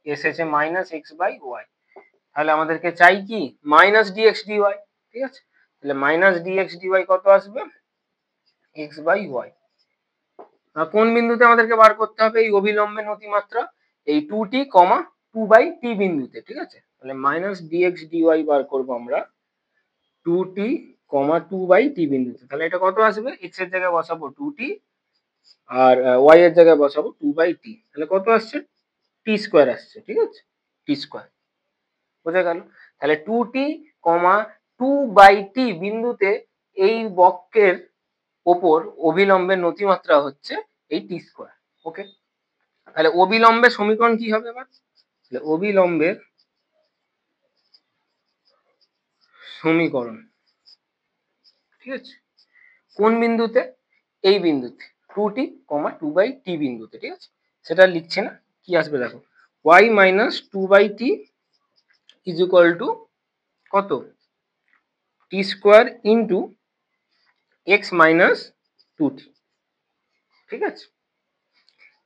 A: এসেছে মাইনাস এক্স বাই ওয়াই। তাহলে আমাদেরকে চাই কি, মাইনাস dx dy। ঠিক আছে, তাহলে মাইনাস dx dy কত আসবে, এক্স বাই ওয়াই। কোন বিন্দুতে আমাদেরকে বার করতে হবে, এই অবিলম্বে নতিমাত্রা এই 2t, 2/t বিন্দুতে। ঠিক আছে, তাহলে মাইনাস dx dy বার করব আমরা 2t, 2/t বিন্দুতে। তাহলে এটা কত আসবে, x এর জায়গায় বসাবো 2t আর y এর জায়গায় বসাবো 2/t, তাহলে কত আসছে, t স্কয়ার আসছে। ঠিক আছে, t স্কয়ার, বোঝা গেল। তাহলে 2t, 2/t বিন্দুতে এই বক্রের ওপর অবিলম্বের নতিমাত্রা হচ্ছে এই টি স্কয়ার। ওকে, তাহলে অবিলম্বের সমীকরণ কি হবে এবার, তাহলে অবিলম্বের সমীকরণ, ঠিক আছে, কোন বিন্দুতে, এই বিন্দুতে 2t, 2/t বিন্দুতে। ঠিক আছে, সেটা লিখছে না, কি আসবে দেখো, y minus 2/t is equal to কত, t square into x minus 2t। ঠিক আছে,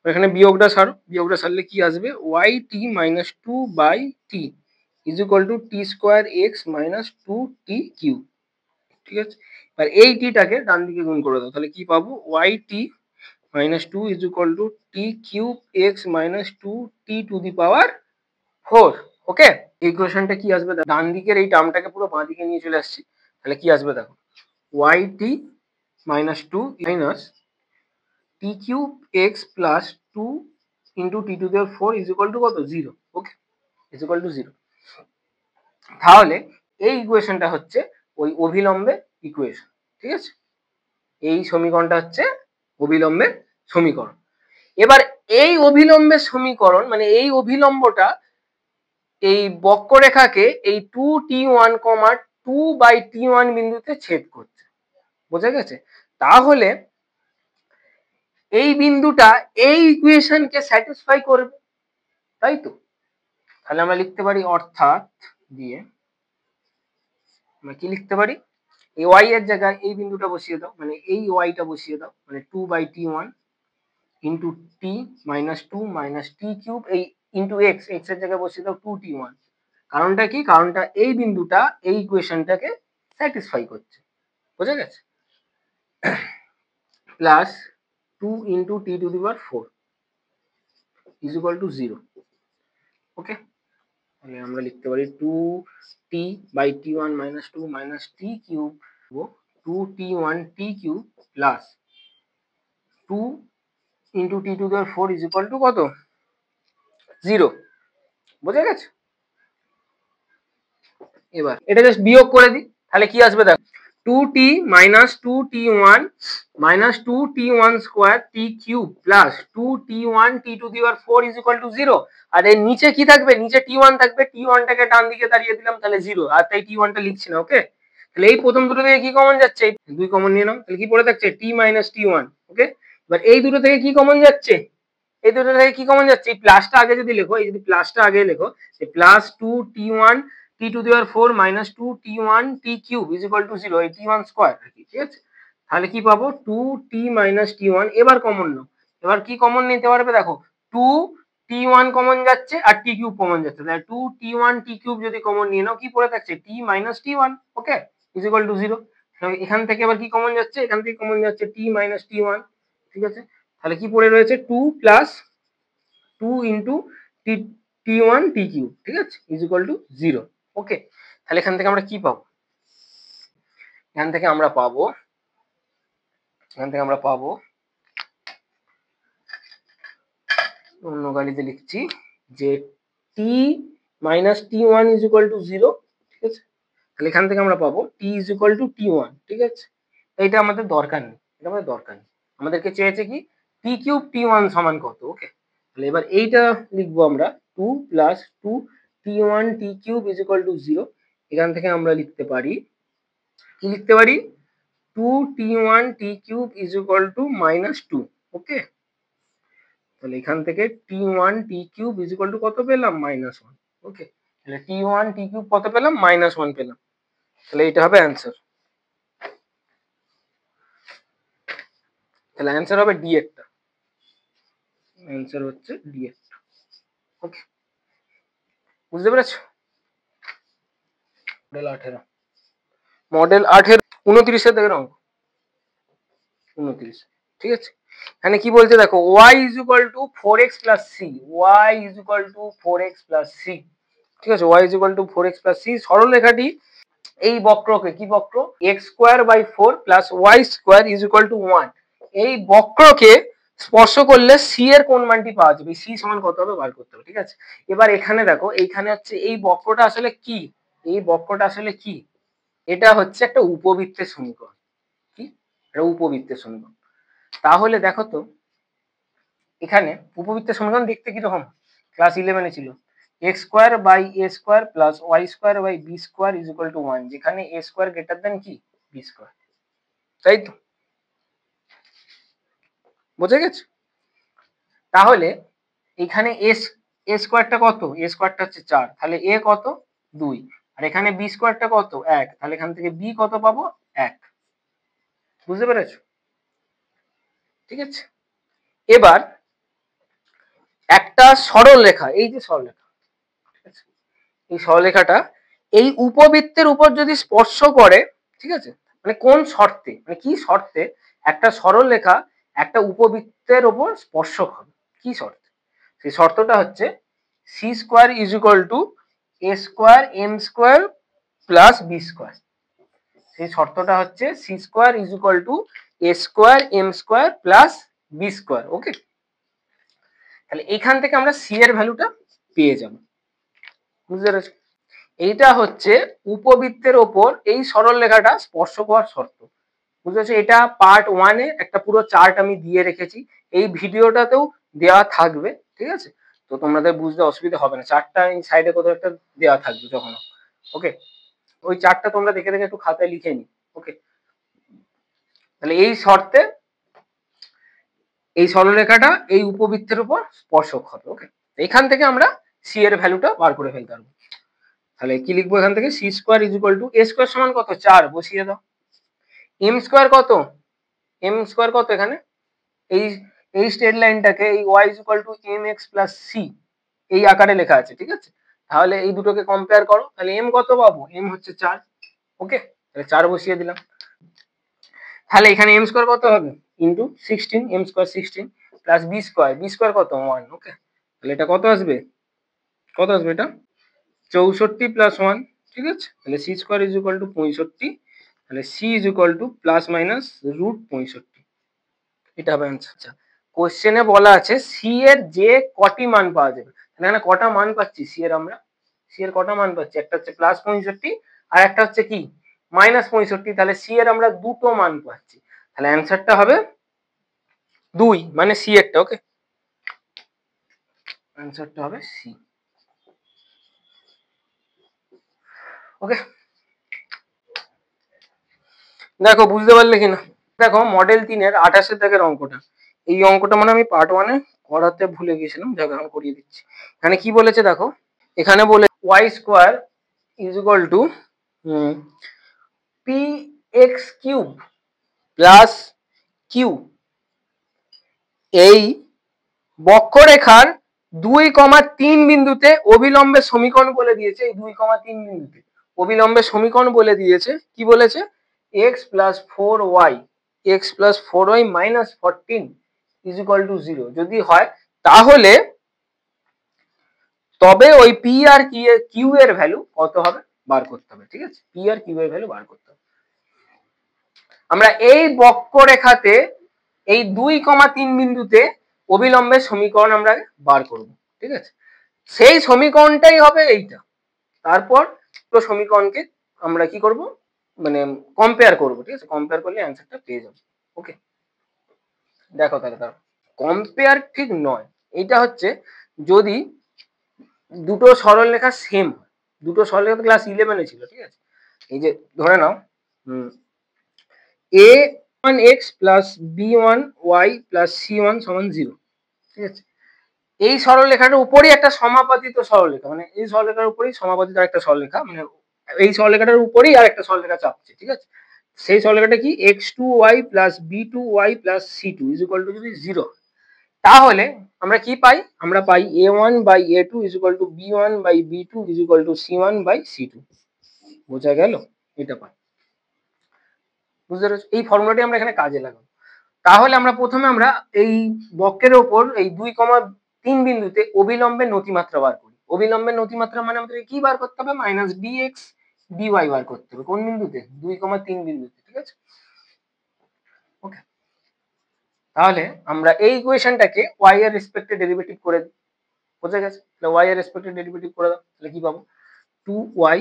A: এখানে বিয়োগটা সারো, বিয়োগটা সারলে কি আসবে, yt minus 2/t is equal to T square x minus 2t cube. ঠিক আছে, আর এই টিটাকে ডান দিকে গুণ করে দাও, তাহলে কি পাবো, yt minus 2 is equal to t cube x minus 2t to the power 4। Okay, এই ইকুয়েশনটা কি আসবে, ডান দিকের এই টার্মটাকে পুরো বাঁ দিকে নিয়ে চলে আসছি, তাহলে কি আসবে দেখো, yt minus 2 minus T cube x plus 2 into T two the power 4 is equal to কত, 0। ওকে, ইজ ইকুয়াল টু 0। তাহলে এই ইকুয়েশনটা হচ্ছে ওই অভিলম্বে ইকুয়েশন। ঠিক আছে, এই সমীকরণটা হচ্ছে অবিলম্বের সমীকরণ। এবার এই অভিলম্বের সমীকরণ মানে এই অভিলম্বটা এই বক্ররেখাকে এই 2t1, 2/t1 বিন্দুতে ছেদ করছে, বোঝা গেছে। তাহলে এই বিন্দুটা এই ইকুয়েশনকে স্যাটিসফাই করবে, তাই তো। তাহলে আমরা লিখতে পারি, অর্থাৎ দিয়ে আমরা কি লিখতে পারি, এই y এর জায়গায় এই বিন্দুটা বসিয়ে দাও, মানে এই yটা বসিয়ে দাও, মানে 2/t1 into T minus 2 minus টি কিউব, এই ইন্টু এক্স, এক্স এর জায়গায় বসিয়ে দাও 2t1। কারণটা কি, কারণটা এই বিন্দুটা এই ইকুয়েশনটাকে স্যাটিসফাই করছে, বোঝা গেছে। Plus 2 into T two the power 4 is equal to 0। ওকে, তাহলে আমরা লিখতে পারি 2t/t1 minus 2 minus T cube 2t1 T cube plus 2 into T two the power 4 is equal to কত, 0। বোঝা গেছে। এবার এটা জাস্ট বিয়োগ করে দিই, তাহলে কি আসবে দেখো, 2t minus 2t1 minus 2t1 square T cube plus 2t1 T two the power 4 is equal to 0। আর এর নিচে কি থাকবে, নিচে t1 থাকবে, t1টাকে ডান দিকে দাঁড়িয়ে দিলাম, তাহলে 0, আর তাই t1টা লিখছি না। ওকে, তাহলে এই প্রথম দুটো থেকে কি কমন যাচ্ছে, 2 কমন নিয়ে নাও, তাহলে কি পড়ে থাকছে, t মাইনাস t1। ওকে, এবার এই দুটো থেকে কি কমন যাচ্ছে, এই দুটো থেকে কি কমন যাচ্ছে, এই প্লাসটা আগে যদি লেখো, এই যদি প্লাসটা আগে লেখো, এই plus 2t1 T two the power 4 minus 2t1 T cube is equal to 0, এই t1 স্কয়ার আর কি। ঠিক আছে, তাহলে কি পাবো, 2t মাইনাস t1। এবার কমন নাও, এবার কি কমন নিতে পারবে দেখো, 2t1 কমন যাচ্ছে আর t কিউব কমন যাচ্ছে, তাহলে 2t1 t কিউব যদি কমন নিয়ে নাও কি পড়ে থাকছে t minus t1, okay, is equal to 0। এখান থেকে আবার কি কমন যাচ্ছে, এখান থেকে কমন যাচ্ছে t মাইনাস t1, ঠিক আছে, তাহলে কি পড়ে রয়েছে 2 plus 2 into t1 t cube, ঠিক আছে, ইজ ইকুয়াল টু 0, ওকে। তাহলে এখান থেকে আমরা কি পাবো, এখান থেকে আমরা পাবো অন্য গাড়িতে লিখছি যে t minus t1 is equal to 0, ঠিক আছে, তাহলে এখান থেকে আমরা পাবো t is equal two t1, ঠিক আছে। এইটা আমাদের দরকার নেই, আমাদেরকে চেয়েছে কি t কিউব t1 সমান কত, ওকে। তাহলে এবার এইটা লিখবো আমরা 2 plus 2 t1 t cube is equal to 0। এখান থেকে আমরা লিখতে পারি, কি লিখতে পারি, 2t1 t cube is equal to minus 2, ওকে। তাহলে এখান থেকে t1 t cube is equal to কত পেলাম, মাইনাস 1, ওকে। তাহলে t1 t কিউব কত পেলাম, মাইনাস 1 পেলাম, তাহলে এটা হবে অ্যান্সার। তাহলে অ্যান্সার হবে ডি একটা, অ্যান্সার হচ্ছে ডি একটা, ওকে, বুঝতে পেরেছো। মডেল 18 29 দেখে অঙ্ক 29, ঠিক আছে। এখানে কি বলছে দেখো, y is equal to 4x plus c, y is equal to 4x plus c, ঠিক আছে, y is equal to 4x plus c. সরলরেখাটি এই বক্রকে, কি বক্র, x square by 4 plus y square is equal to 1, এই বক্রকে স্পর্শ করলে সি এর কোন মানটি পাওয়া যাবে, সি সমান কত হবে বার করতে হবে, ঠিক আছে। এবার এখানে দেখো, এইখানে হচ্ছে এই বক্রটা আসলে কি, এটা হচ্ছে একটা উপবৃত্তের সমীকরণ, কি, এটা উপবৃত্তের সমীকরণ। তাহলে দেখো তো এখানে উপবৃত্তের সমীকরণ দেখতে কিরকম, ক্লাস 11-এ ছিল, x square by a square plus y square by b square is equal to 1, যেখানে এ স্কোয়ার গ্রেটার দেন কি, বি স্কোয়ার, তাই তো, বুঝে গেছে। তাহলে এখানে এ স্কোয়ারটা কত, এ স্কোয়ারটা হচ্ছে 4, তাহলে এ কত 2, আর এখানে বি স্কোয়ারটা কত 1, তাহলে এখান থেকে বি কত পাবো 1, বুঝতে পেরেছো, ঠিক আছে। এবার একটা সরল রেখা, এই যে সরলরেখা, ঠিক আছে, এই সরলরেখাটা এই উপবৃত্তের উপর যদি স্পর্শ করে, ঠিক আছে, মানে কোন শর্তে, মানে কি শর্তে একটা সরল রেখা একটা উপবৃত্তের উপর স্পর্শক হবে, কি শর্তে, সেই শর্তটা হচ্ছে c square is equal to a square m square plus b square, সেই শর্তটা হচ্ছে c square is equal to a square m square plus b square, okay. তাহলে এখান থেকে আমরা সি এর ভ্যালুটা পেয়ে যাব, বুঝতে পেরেছো। এইটা হচ্ছে উপবৃত্তের ওপর এই সরল রেখাটা স্পর্শ হওয়ার শর্ত, বুঝতে পারছো। এটা পার্ট 1-এ একটা পুরো চার্ট আমি দিয়ে রেখেছি, এই ভিডিওটাতেও দেওয়া থাকবে, ঠিক আছে, তো তোমাদের বুঝতে অসুবিধা হবে না, চার্টটা এই সাইডে কোথাও একটা দেওয়া থাকবে যখন, ওকে, ওই চার্টটা তোমরা দেখে দেখে একটু খাতায় লিখে নি, ওকে। তাহলে এই শর্তে এই সরলরেখাটা এই উপবৃত্তের উপর স্পর্শক হবে, ওকে। এখান থেকে আমরা সি এর ভ্যালুটা বার করে ফেলতে পারবো। তাহলে কি লিখবো এখান থেকে, c square is equal to a square সমান কত 4, বসিয়ে দাও, এম স্কোয়ার কত, এখানে এই এই স্ট্রেট লাইনটাকে এই y is equal to m x plus c এই আকারে লেখা আছে, ঠিক আছে। তাহলে এই দুটোকে কম্পেয়ার করো, তাহলে এম কত পাবো, এম হচ্ছে 4, ওকে, তাহলে 4 বসিয়ে দিলাম। তাহলে এখানে এম স্কোয়ার কত হবে, into 16, m square 16 plus b square কত 1, ওকে। তাহলে এটা কত আসবে, এটা 64 প্লাস 1, ঠিক আছে। তাহলে c square is equal to 65, তাহলে c is equal to plus minus root 65, এটা হবে অ্যান্সার। আচ্ছা, কোশ্চেনে বলা আছে সি এর যে কটি মান পাওয়া যাবে, তাহলে এখানে কটা মান পাচ্ছি সি এর, আমরা সি এর কটা মান পাচ্ছি, একটা হচ্ছে প্লাস 65 আর একটা হচ্ছে কি মাইনাস 65, তাহলে সি এর আমরা দুটো মান পাচ্ছি, তাহলে অ্যান্সারটা হবে 2, মানে সি এরটা, ওকে, অ্যান্সারটা হবে সি, ওকে। দেখো বুঝতে পারলে কিনা, দেখো মডেল 3-এর 28 দাগের অঙ্কটা, এই অঙ্কটা মানে আমি পার্ট 1-এ করাতে ভুলে গেছিলাম, যাকে আমি করিয়ে দিচ্ছি। এখানে কি বলেছে দেখো, এখানে বলে y square is equal to p x cube plus q এই বক্ররেখার 2,3 বিন্দুতে অবিলম্বে সমীকরণ বলে দিয়েছে। এই 2,3 বিন্দুতে অবিলম্বে সমীকরণ বলে দিয়েছে, কি বলেছে? x plus 4y minus 14 is equal to 0 যদি হয়, তাহলে তবে ওই পি আর কিউ এর ভ্যালু কত হবে বার করতে হবে। ঠিক আছে, পি আর কিউ এর ভ্যালু বার করতে হবে। আমরা এই বক্ররেখাতে এই 2,3 বিন্দুতে অবিলম্বের সমীকরণ আমরা বার করব। ঠিক আছে, সেই সমীকরণটাই হবে এইটা। তারপর তো সমীকরণকে আমরা কি করব, মানে কম্পেয়ার করব। ঠিক আছে, কম্পেয়ার করলে অ্যান্সারটা পেয়ে যাব। ওকে, দেখো তাহলে তার কম্পেয়ার ঠিক নয়, এটা হচ্ছে যদি দুটো সরলরেখা সেম, দুটো সরলরেখা ক্লাস 11-এ ছিল। ঠিক আছে, এই যে ধরে নাও a1x plus b1y plus c1 সমান 0। ঠিক আছে, এই সরলরেখাটার উপরেই একটা সমাপতিত সরলরেখা, মানে এই সরলরেখার উপরেই সমাপতিত একটা সরলরেখা, মানে এই সরলরেখাটার উপরেই আর একটা সরলরেখা চাপছে। ঠিক আছে, সেই সরলরেখাটা কি x2y plus b2y plus c2 is equal to যদি 0, তাহলে আমরা কি পাই? আমরা পাই a1 by a2 is equal to b1 by b2 is equal to c1 by c2। বোঝা গেল? এটা পাই। বুঝতে পেরেছো? এই ফর্মুলাটি আমরা এখানে কাজে লাগাবো। তাহলে আমরা প্রথমে আমরা এই বক্রের ওপর এই 2,3 বিন্দুতে অবিলম্বের নতিমাত্রা বার করি। অবিলম্বের নতিমাত্রা মানে আমাদের কি বার করতে হবে? মাইনাস ডিএক্স ডিওয়াই বার করতে হবে। কোন বিন্দুতে? 2,3 বিন্দুতে। ঠিক আছে, ওকে। তাহলে আমরা এই ইকুয়েশনটাকে y এর রেসপেক্টে ডেরিভেটিভ করে দিই। বোঝা গেছে? তাহলে y এর রেসপেক্টে ডেরিভেটিভ করে দাও, তাহলে কি পাবো? 2y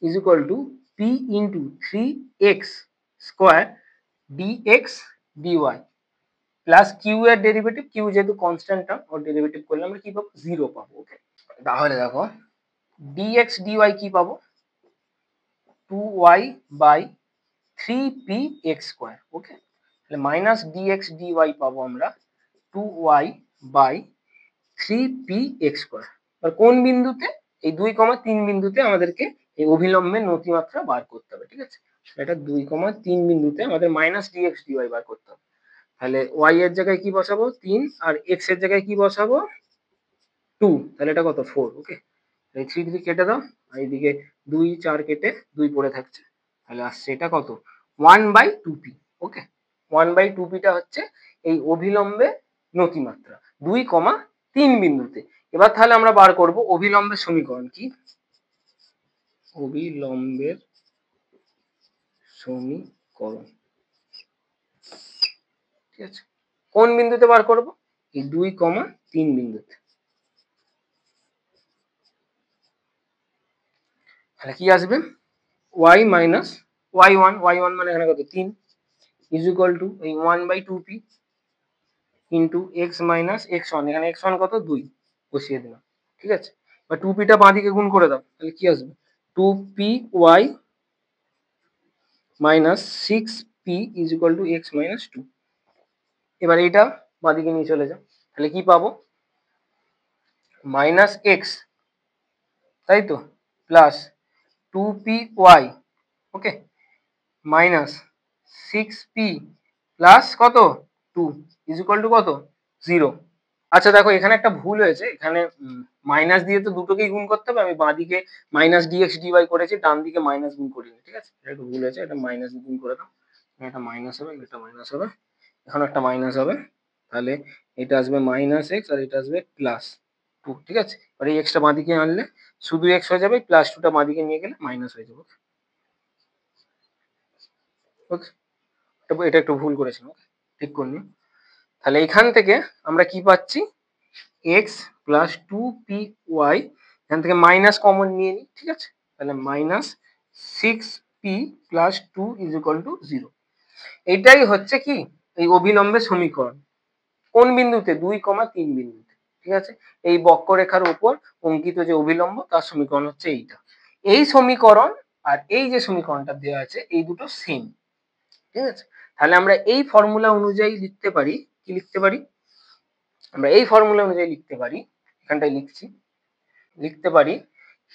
A: is equal to p into 3x square dx dy plus q এর ডেরিভেটিভ, কিউ যেহেতু কনস্ট্যান্ট টার্ম, ওর ডেরিভেটিভ করলে আমরা কি পাবো? 0 পাবো। ওকে, তাহলে দেখো dx dy কি পাবো? 2y by 3px square. Okay, তাহলে মাইনাস dx dy পাবো আমরা 2y বাই 3px স্কোয়ার। আর কোন বিন্দুতে? এই 2,3 বিন্দুতে আমাদেরকে এই অভিলম্বের নতিমাত্রা বার করতে হবে। ঠিক আছে, এটা 2,3 বিন্দুতে আমাদের মাইনাস dx dy বার করতে হবে। তাহলে y এর জায়গায় কি বসাবো? 3, আর x এর জায়গায় কি বসাবো? 2। তাহলে এটা কত? 4। ওকে, এই 3 3 কেটে দাও, আর এইদিকে 2 4 কেটে 2 পড়ে থাকছে, তাহলে আসছে এটা কত? 1/2p। ওকে, 1/2p টা হচ্ছে এই অভিলম্বে নতিমাত্রা 2,3 বিন্দুতে। এবার তাহলে আমরা বার করব অভিলম্বের সমীকরণ। কি? অভিলম্বের সমীকরণ। ঠিক আছে, কোন বিন্দুতে বার করব? এই 2,3 বিন্দুতে। তাহলে কি আসবে? y মাইনাস y1 মানে এখানে কত? 3 ইজ ইকুয়াল টু এই 1/2p into x minus x1, এখানে x1 কত? 2 বসিয়ে দিলাম। ঠিক আছে, বা 2p টা বাঁদিকে গুণ করে দাও, তাহলে কি আসবে? 2py minus 6p is equal two x minus 2। এবার এটা বাঁদিকে নিয়ে চলে যাও, তাহলে কি পাবো? মাইনাস x, তাই তো, প্লাস 2py, ওকে, মাইনাস 6p প্লাস কত? 2 ইজ ইকুয়াল টু কত? 0। আচ্ছা দেখো, এখানে একটা ভুল হয়েছে, এখানে মাইনাস দিয়ে তো দুটোকেই গুণ করতে হবে, আমি বাঁদিকে মাইনাস ডিএক্স ডিওয়াই করেছি, ডান দিকে মাইনাস গুণ করিনি। ঠিক আছে, এটা একটু ভুল হয়েছে, এটা মাইনাস গুণ করে দাও, এটা মাইনাস হবে, এটা মাইনাস হবে, এখন একটা মাইনাস হবে, তাহলে এটা আসবে মাইনাস এক্স আর এটা আসবে প্লাস 2। ঠিক আছে, আর এই এক্সটা বাঁদিকে আনলে শুধু এক্স হয়ে যাবে, প্লাস 2টা বাঁদিকে নিয়ে গেলে মাইনাস হয়ে যাবে। ওকে, এটা একটু ভুল করেছিলাম, ঠিক করে নিও। তাহলে এখান থেকে আমরা কি পাচ্ছি? x প্লাস 2py, এখান থেকে মাইনাস কমন নিয়ে নিই। ঠিক আছে, তাহলে minus 6p plus 2 is equal to 0। এটাই হচ্ছে কি এই অভিলম্বের সমীকরণ। কোন বিন্দুতে? 2,3 বিন্দুতে। ঠিক আছে, এই বক্ররেখার উপর অঙ্কিত যে অভিলম্ব, তার সমীকরণ হচ্ছে এইটা। এই সমীকরণ আর এই যে সমীকরণটা দেওয়া আছে, এই দুটো সেম। ঠিক আছে, তাহলে আমরা এই ফর্মুলা অনুযায়ী লিখতে পারি, কি লিখতে পারি? আমরা এই ফর্মুলা অনুযায়ী লিখতে পারি, এখানটায় লিখছি, লিখতে পারি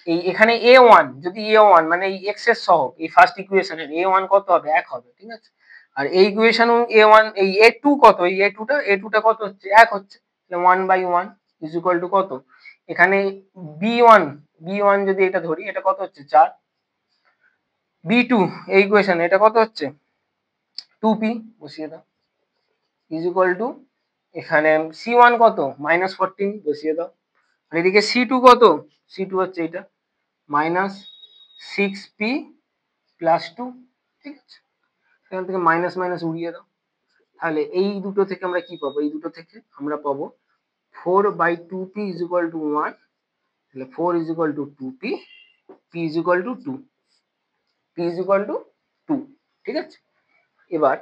A: এই এখানে a1, যদি a1 মানে এই x এর সহগ, এই ফার্স্ট ইকুয়েশনের a1 কত হবে? 1 হবে। ঠিক আছে, আর এই ইকুয়েশন a1 এই a2 কত, এই a2টা কত হচ্ছে 1 হচ্ছে, তাহলে 1/1 ইজ ইকুয়াল টু কত, এখানে b1 যদি এটা ধরি এটা কত হচ্ছে 4, b2 এই ইকুয়েশন এটা কত হচ্ছে 2p বসিয়ে দাও ইজ ইকুয়াল টু এখানে c1 কত -14 বসিয়ে দাও, আর এদিকে c2 কত, c2 হচ্ছে এটা -6p + 2, ঠিক আছে, এখান থেকে মাইনাস মাইনাস উড়িয়ে দাও, তাহলে এই দুটো থেকে আমরা কি পাবো, এই দুটো থেকে আমরা পাবো 4/2p ইজ ইকুয়াল টু 1, তাহলে 4 is equal two 2p, p is equal two 2, p is equal two 2, ঠিক আছে। এবার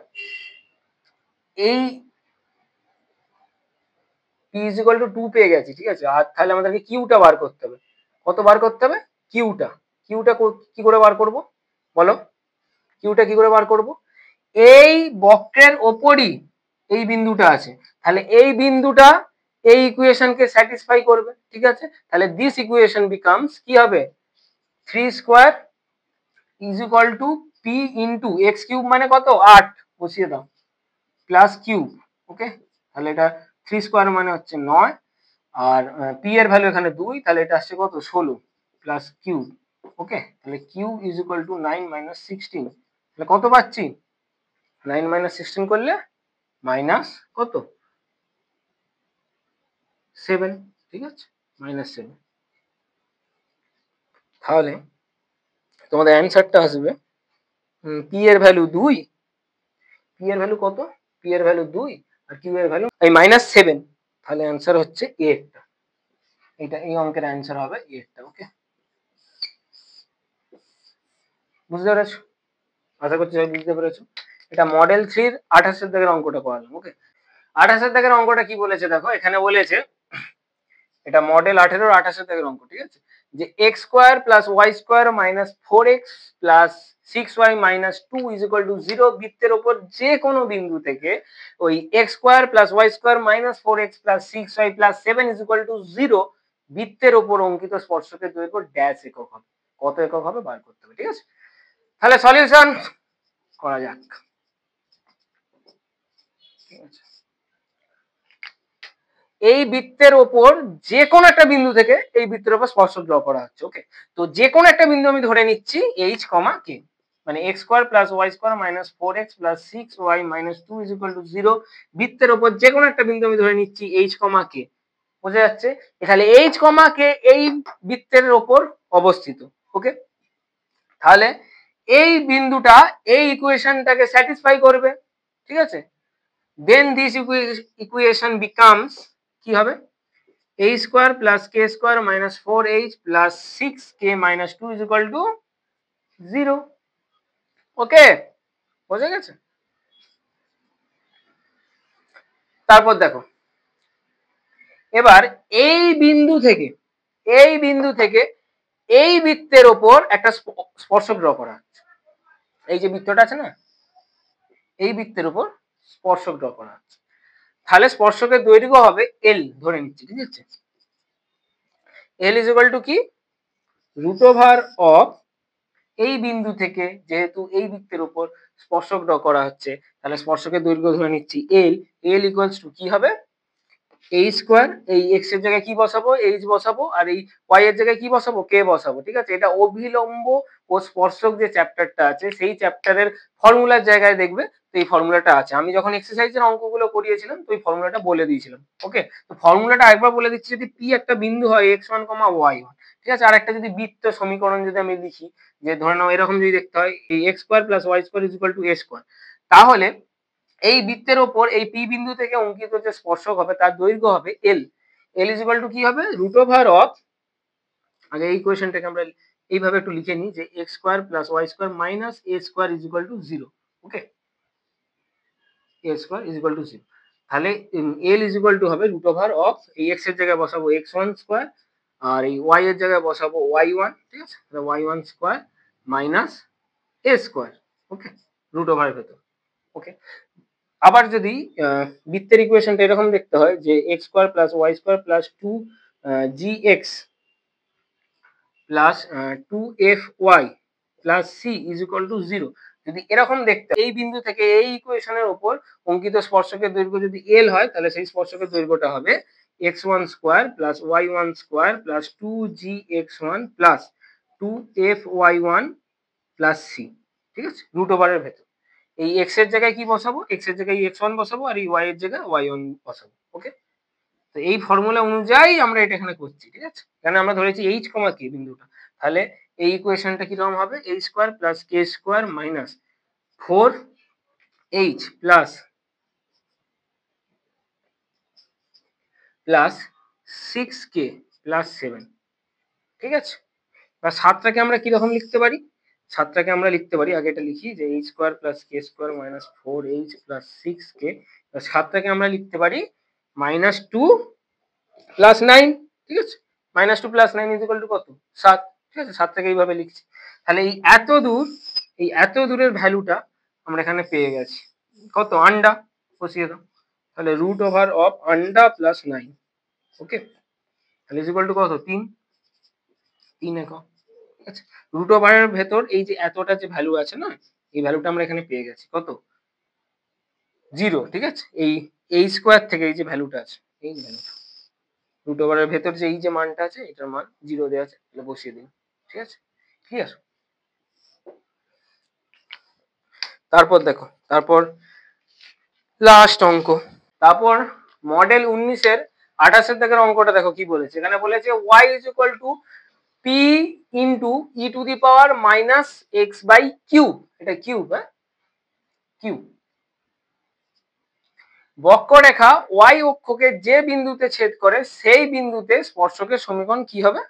A: এই p ইজ ইকুয়াল টু 2 পেয়ে গেছি, ঠিক আছে, আর তাহলে আমাদেরকে কিউটা বার করতে হবে, কত বার করতে হবে, কিউটা কি করে বার করব বলো, কিউটা কি করে বার করব, এই বক্রের ওপরই এই বিন্দুটা আছে, তাহলে এই বিন্দুটা এই ইকুয়েশনকে স্যাটিসফাই করবে, ঠিক আছে, তাহলে দিস ইকুয়েশন বিকামস কি হবে 3² is equal to p into x cube মানে কত 8 বসিয়ে দাও প্লাস কিউব, ওকে, তাহলে এটা 3² মানে হচ্ছে 9, আর পি এর ভ্যালু এখানে 2, তাহলে এটা আসছে কত 16 প্লাস কিউব, ওকে, তাহলে কিউ ইজ ইকুয়াল টু 9 - 16, তাহলে কত পাচ্ছি 9 - 16 করলে মাইনাস কত 7, ঠিক আছে, -7, তাহলে তোমাদের অ্যান্সারটা আসবে পি এর ভ্যালু 2, পি এর ভ্যালু কত, পি এর ভ্যালু 2 আর কিউ এর ভ্যালু এই -7, তাহলে অ্যান্সার হচ্ছে 8, এটা এই অঙ্কের অ্যান্সার হবে 8টা, ওকে, বুঝতে পেরেছো, আশা করছি সবাই বুঝতে পেরেছো। এটা মডেল 3 28 দাগের অঙ্কটা করালাম, ওকে। 28 দাগের অঙ্কটা কি বলেছে দেখো, এখানে বলেছে এটা মডেল 18 28 দাগের অঙ্ক, ঠিক আছে, যে x² + y² - 4x + 6y - 2 = 0 বৃত্তের উপর যে কোনো বিন্দু থেকে ওই x² + y² - 4x + 6y + 7 = 0 বৃত্তের উপর অঙ্কিত স্পর্শকের দৈর্ঘ্য ড্যাশ একক হবে, কত একক হবে বার করতে হবে, ঠিক আছে, তাহলে সলিউশন করা যাক, ঠিক আছে। এই বৃত্তের ওপর যে কোনো একটা বিন্দু থেকে এই বৃত্তের ওপর স্পর্শক ড্র করা হচ্ছে, ওকে, তো যে কোনো একটা বিন্দু আমি ধরে নিচ্ছি h, k, মানে x² + y² - 4x + 6y - 2 = 0 বৃত্তের ওপর যে কোনো একটা বিন্দু আমি ধরে নিচ্ছি h, k, বোঝা যাচ্ছে, এখানে h, k এই বৃত্তের ওপর অবস্থিত, ওকে, তাহলে এই বিন্দুটা এই ইকুয়েশনটাকে স্যাটিসফাই করবে, ঠিক আছে, দেন দিস ইকুয়েশন বিকামস কি হবে a² + k² - 4h + 6k - 2 = 0, ওকে, বোঝা গেছে। তারপর দেখো এবার এই বিন্দু থেকে এই বৃত্তের ওপর একটা স্পর্শক ড্র করা হচ্ছে, এই যে বৃত্তটা আছে না এই বৃত্তের উপর স্পর্শক ড্র করা হচ্ছে, তাহলে স্পর্শকের দৈর্ঘ্য হবে l ধরে নিচ্ছি, ঠিক আছে, l = কি √of এই বিন্দু থেকে যেহেতু এই বৃত্তের উপর স্পর্শক ড্র করা হচ্ছে তাহলে স্পর্শকের দৈর্ঘ্য ধরে নিচ্ছি l = কি হবে h², এই x এর জায়গায় কি বসাবো h বসাবো, আর এই y এর জায়গায় কি বসাবো k বসাবো, ঠিক আছে, এটা অভিলম্ব ও স্পর্শক যে চ্যাপ্টারটা আছে সেই চ্যাপ্টারের ফর্মুলার জায়গায় দেখবে, তো এই ফর্মুলাটা আছে, আমি যখন এক্সারসাইজের অঙ্কগুলো করিয়েছিলাম তো এই ফর্মুলাটা বলে দিয়েছিলাম, ওকে, তো ফর্মুলাটা একবার বলে দিচ্ছি, যদি p একটা বিন্দু হয় x1, y1, ঠিক আছে, আর একটা যদি বৃত্ত সমীকরণ যদি আমি লিখি যে ধরে নাও এরকম যদি দেখতে হয় এই x² + y² = a², তাহলে এই বৃত্তের ওপর এই পি বিন্দু থেকে অঙ্কিত যে স্পর্শক হবে তার দৈর্ঘ্য হবে l = কি হবে √of, আগে এই ইকুয়েশনটাকে আমরা এইভাবে একটু লিখে নিই যে x² + y² - a² = 0, ওকে, a² = 0, তাহলে l = হবে √of এই x এর জায়গায় বসাবো x1² আর এই y এর জায়গায় বসাবো y1, ঠিক আছে, তাহলে y1² - a², ওকে, √of এর ভেতর, ওকে। আবার যদি বৃত্তের ইকুয়েশনটা এরকম দেখতে হয় যে x² + y² + 2gx + 2fy + c = 0, যদি এরকম দেখতে এই বিন্দু থেকে এই ইকুয়েশনের উপর অঙ্কিত স্পর্শকের দৈর্ঘ্য যদি এল হয় তাহলে সেই স্পর্শকের দৈর্ঘ্যটা হবে x1 square plus y1 square plus 2gx1 plus 2fy1 plus c. ঠিক আছে, রুট ওভারের ভেতর এই এক্স এর জায়গায় কি বসাবো, এক্স এর জায়গায় x1 বসাবো আর এই y এর জায়গায় y1 বসাবো। ওকে, তো এই ফর্মুলা অনুযায়ী আমরা এটা এখানে করছি। ঠিক আছে, কারণ আমরা ধরেছি এইচ কমা কে বিন্দুটা, তাহলে এই ইকুয়েশনটা কিরকম হবে, এই square plus k square minus 4h plus 6k plus 7। ঠিক আছে, বা 7টাকে আমরা কিরকম লিখতে পারি, 7টাকে আমরা লিখতে পারি, আগে এটা লিখি যে h square plus k square minus 4h plus 6k, 7টাকে আমরা লিখতে পারি -2 প্লাস 9। ঠিক আছে, -2 প্লাস 9 ইকুয়াল টু কত, 7। ঠিক আছে, 7টাকে এইভাবে লিখছি। তাহলে এই এত দূরের ভ্যালুটা আমরা এখানে পেয়ে গেছি, কত, আন্ডা বসিয়ে দাও, তাহলে রুট ওভার অফ আন্ডা প্লাস 9। ওকে, তাহলে ইকুয়াল টু কত, 3 একক। ঠিক আছে, রুট ওভারের ভেতর এই যে এতটা যে ভ্যালু আছে না, এই ভ্যালুটা আমরা এখানে পেয়ে গেছি কত, 0। ঠিক আছে, এই স্কোয়ার থেকে এই যে ভ্যালুটা আছে, এই ভ্যালুটা রুট ওভারের ভেতর যে এই যে মানটা আছে এটার মান 0 দেওয়া আছে, তাহলে বসিয়ে দিন। ঠিক আছে, ক্লিয়ার। তারপর দেখো, তারপর লাস্ট অঙ্ক, তারপর মডেল 19-এর 28-এর দাগের অঙ্কটা দেখো কি বলেছে, এখানে বলেছে y is equal to p into e to the power minus x by q, এটা কিউব, হ্যাঁ কিউব। বক্ররেখা y অক্ষকে যে বিন্দুতে ছেদ করে সেই বিন্দুতে স্পর্শকের সমীকরণ কি হবে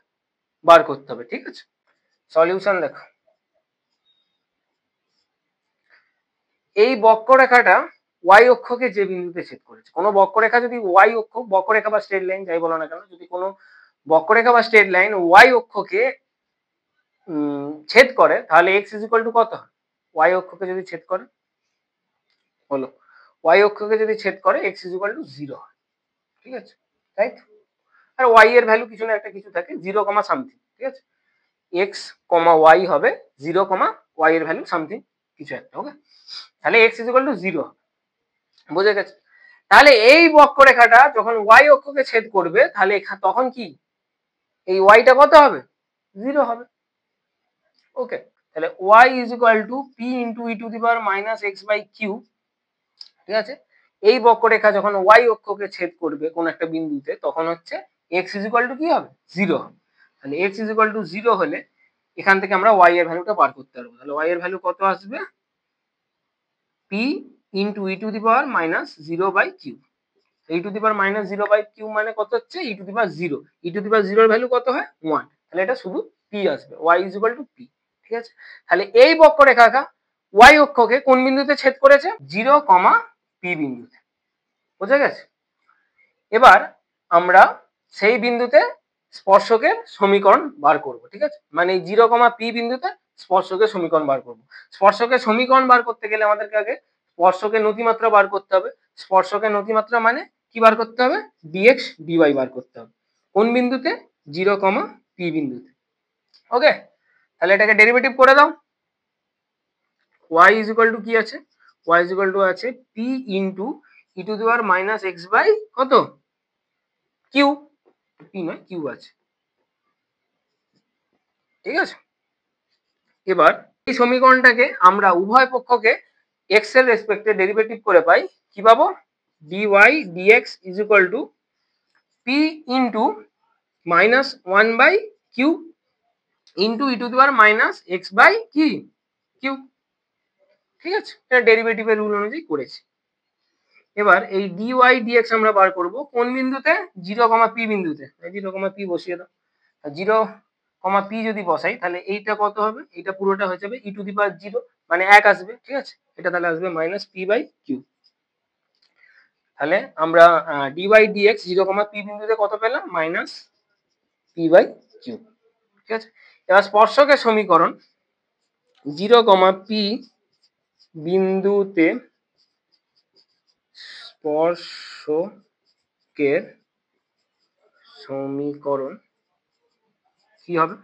A: বার করতে হবে। ঠিক আছে, সলিউশন দেখো, এই বক্ররেখাটা y অক্ষকে যে বিন্দুতে ছেদ করেছে, কোনো বক্ররেখা যদি y অক্ষ, বক্ররেখা বা স্ট্রেট লাইন যাই বলো না কেন, যদি কোনো বক্ররেখা বা স্ট্রেট লাইন y অক্ষকে ছেদ করে তাহলে x ইজ ইকুয়াল টু কত হয়, y অক্ষকে যদি ছেদ করে, বলো y অক্ষকে যদি ছেদ করে x ইজ ইকুয়াল টু 0 হয়। ঠিক আছে, তাই তো, আর y এর ভ্যালু কিছু না একটা কিছু থাকে, 0 কমা সামথিং। ঠিক আছে, x কমা y হবে 0 কমা y এর ভ্যালু সামথিং কিছু একটা। ওকে, তাহলে x ইজ ইকুয়াল টু 0, বুঝে গেছে। তাহলে এই বক্ররেখাটা যখন y অক্ষকে ছেদ করবে তাহলে তখন কি এই yটা কত হবে, 0 হবে। ওকে, তাহলে y is equal to p into e to the power minus x by q. ঠিক আছে, এই বক্ররেখা যখন y অক্ষকে ছেদ করবে কোন একটা বিন্দুতে তখন হচ্ছে x ইজ ইকুয়াল টু কি হবে, 0 হবে। তাহলে x ইজ ইকুয়াল টু 0 হলে এখান থেকে আমরা y এর ভ্যালুটা বার করতে পারবো। তাহলে y এর ভ্যালু কত আসবে, p into e to the power minus 0 by q. E to the power minus 0 by q মানে কত হচ্ছে, ই to the power 0, E to the পাওয়ার 0 এর ভ্যালু কত হয়, 1। তাহলে এটা শুধু p আসবে, y is equal to p। ঠিক আছে, তাহলে এই বক্ররেখাটা y অক্ষকে কোন বিন্দুতে ছেদ করেছে, 0 কমা p বিন্দুতে। বোঝা গেছে। এবার আমরা সেই বিন্দুতে স্পর্শকের সমীকরণ বার করব। ঠিক আছে, মানে 0 কমা p বিন্দুতে স্পর্শকের সমীকরণ বার করব। স্পর্শকের সমীকরণ বার করতে গেলে আমাদেরকে আগে স্পর্শকের নতিমাত্রা বার করতে হবে। স্পর্শকের নতিমাত্রা মানে কি বার করতে হবে, dx dy বার করতে হবে। কোন বিন্দুতে, 0 কমা p বিন্দুতে। ওকে, তাহলে এটাকে ডেরিভেটিভ করে দাও। y ইজ ইকুয়াল টু কি আছে, y ইজ ইকুয়াল টু আছে p into e to the power minus x by কত, কিউ, p নয় কিউ আছে। ঠিক আছে, এবার এই সমীকরণটাকে আমরা উভয় পক্ষকে x এর রেসপেক্টে ডেরিভেটিভ করে পাই, কি পাবো, dy dx is equal to p into minus 1 by q into e to the power minus x by কি কিউ। ঠিক আছে, এটা ডেরিভেটিভের রুল অনুযায়ী করেছি। এবার এই dy dx আমরা বার করব কোন বিন্দুতে, 0 কমা p বিন্দুতে, 0 কমা p বসিয়ে দাও। 0 কমা p যদি বসাই তাহলে এইটা কত হবে, এইটা পুরোটা হয়ে যাবে ই টু দি পাওয়ার 0 মানে 1 আসবে। ঠিক আছে, এটা তাহলে আসবে মাইনাস p বাই কিউ। তাহলে আমরা dy dx 0 কমা p বিন্দুতে কত পেলাম, মাইনাস p বাই কিউ। ঠিক আছে, এবার স্পর্শকের সমীকরণ 0 কমা p বিন্দুতে স্পর্শকের সমীকরণ কি হবে,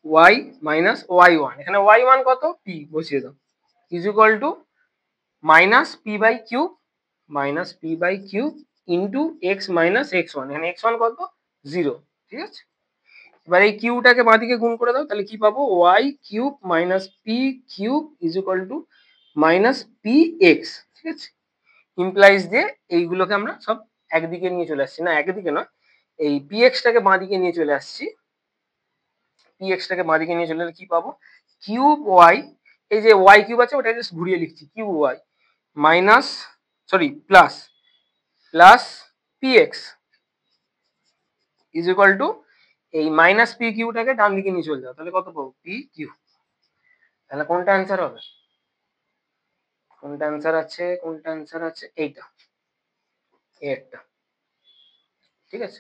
A: ওয়াই মাইনাস ওয়াই ওয়ান, এখানে ওয়াই ওয়ান কত পি বসিয়ে দাও, is equal to minus p by cube into x minus x one, এখানে এক্স ওয়ান কত 0, ঠিক আছে। এবার এই কিউটাকে বাঁদিকে গুণ করে দাও, তাহলে কি পাবো y cube minus p cube is equal to minus p x, ঠিক আছে। ইমপ্লাইজ দিয়ে এইগুলোকে আমরা সব একদিকে নিয়ে চলে আসছি, না একদিকে নয়, এই পি এক্সটাকে বাঁদিকে নিয়ে চলে আসছি, পি এক্সটাকে বাঁদিকে নিয়ে চলে এলে কি পাবো কিউব ওয়াই, এই যে ওয়াই কিউব আছে ওটা জাস্ট ঘুরিয়ে লিখছি, cube y minus plus p x is equal to এই মাইনাস পি কিউটাকে ডান দিকে নিয়ে চলে যাও, তাহলে কত পাবো পি কিউ। তাহলে কোনটা অ্যান্সার হবে, কোনটা অ্যান্সার আছে এইটা, এরটা, ঠিক আছে,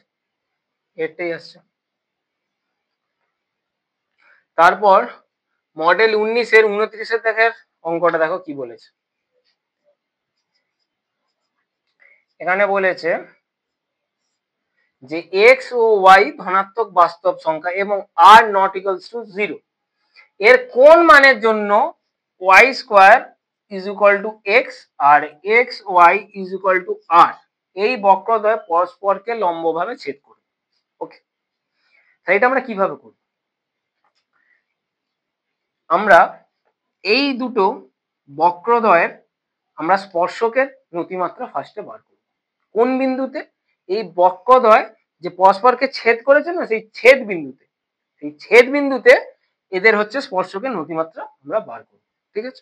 A: এরটাই আসছে। তারপর মডেল 19-এর 29-এর দেখার অঙ্কটা দেখো কি বলেছে। এখানে বলেছে যে এক্স ও ওয়াই ধনাত্মক বাস্তব সংখ্যা এবং আর নট ইকুয়ালস টু 0, এর কোন মানের জন্য y square is equal to x আর x y is equal to r, এই বক্রদ্বয় পরস্পরকে লম্বভাবে ছেদ করবে। ওকে, তাই এটা আমরা কিভাবে করব, আমরা এই দুটো বক্রদ্বয়ের আমরা স্পর্শকের নতিমাত্রা ফার্স্টে বার করব। কোন বিন্দুতে, এই বক্রদ্বয় যে পরস্পরকে ছেদ করেছে না, সেই ছেদ বিন্দুতে এদের হচ্ছে স্পর্শকের নতিমাত্রা আমরা বার করব, ঠিক আছে।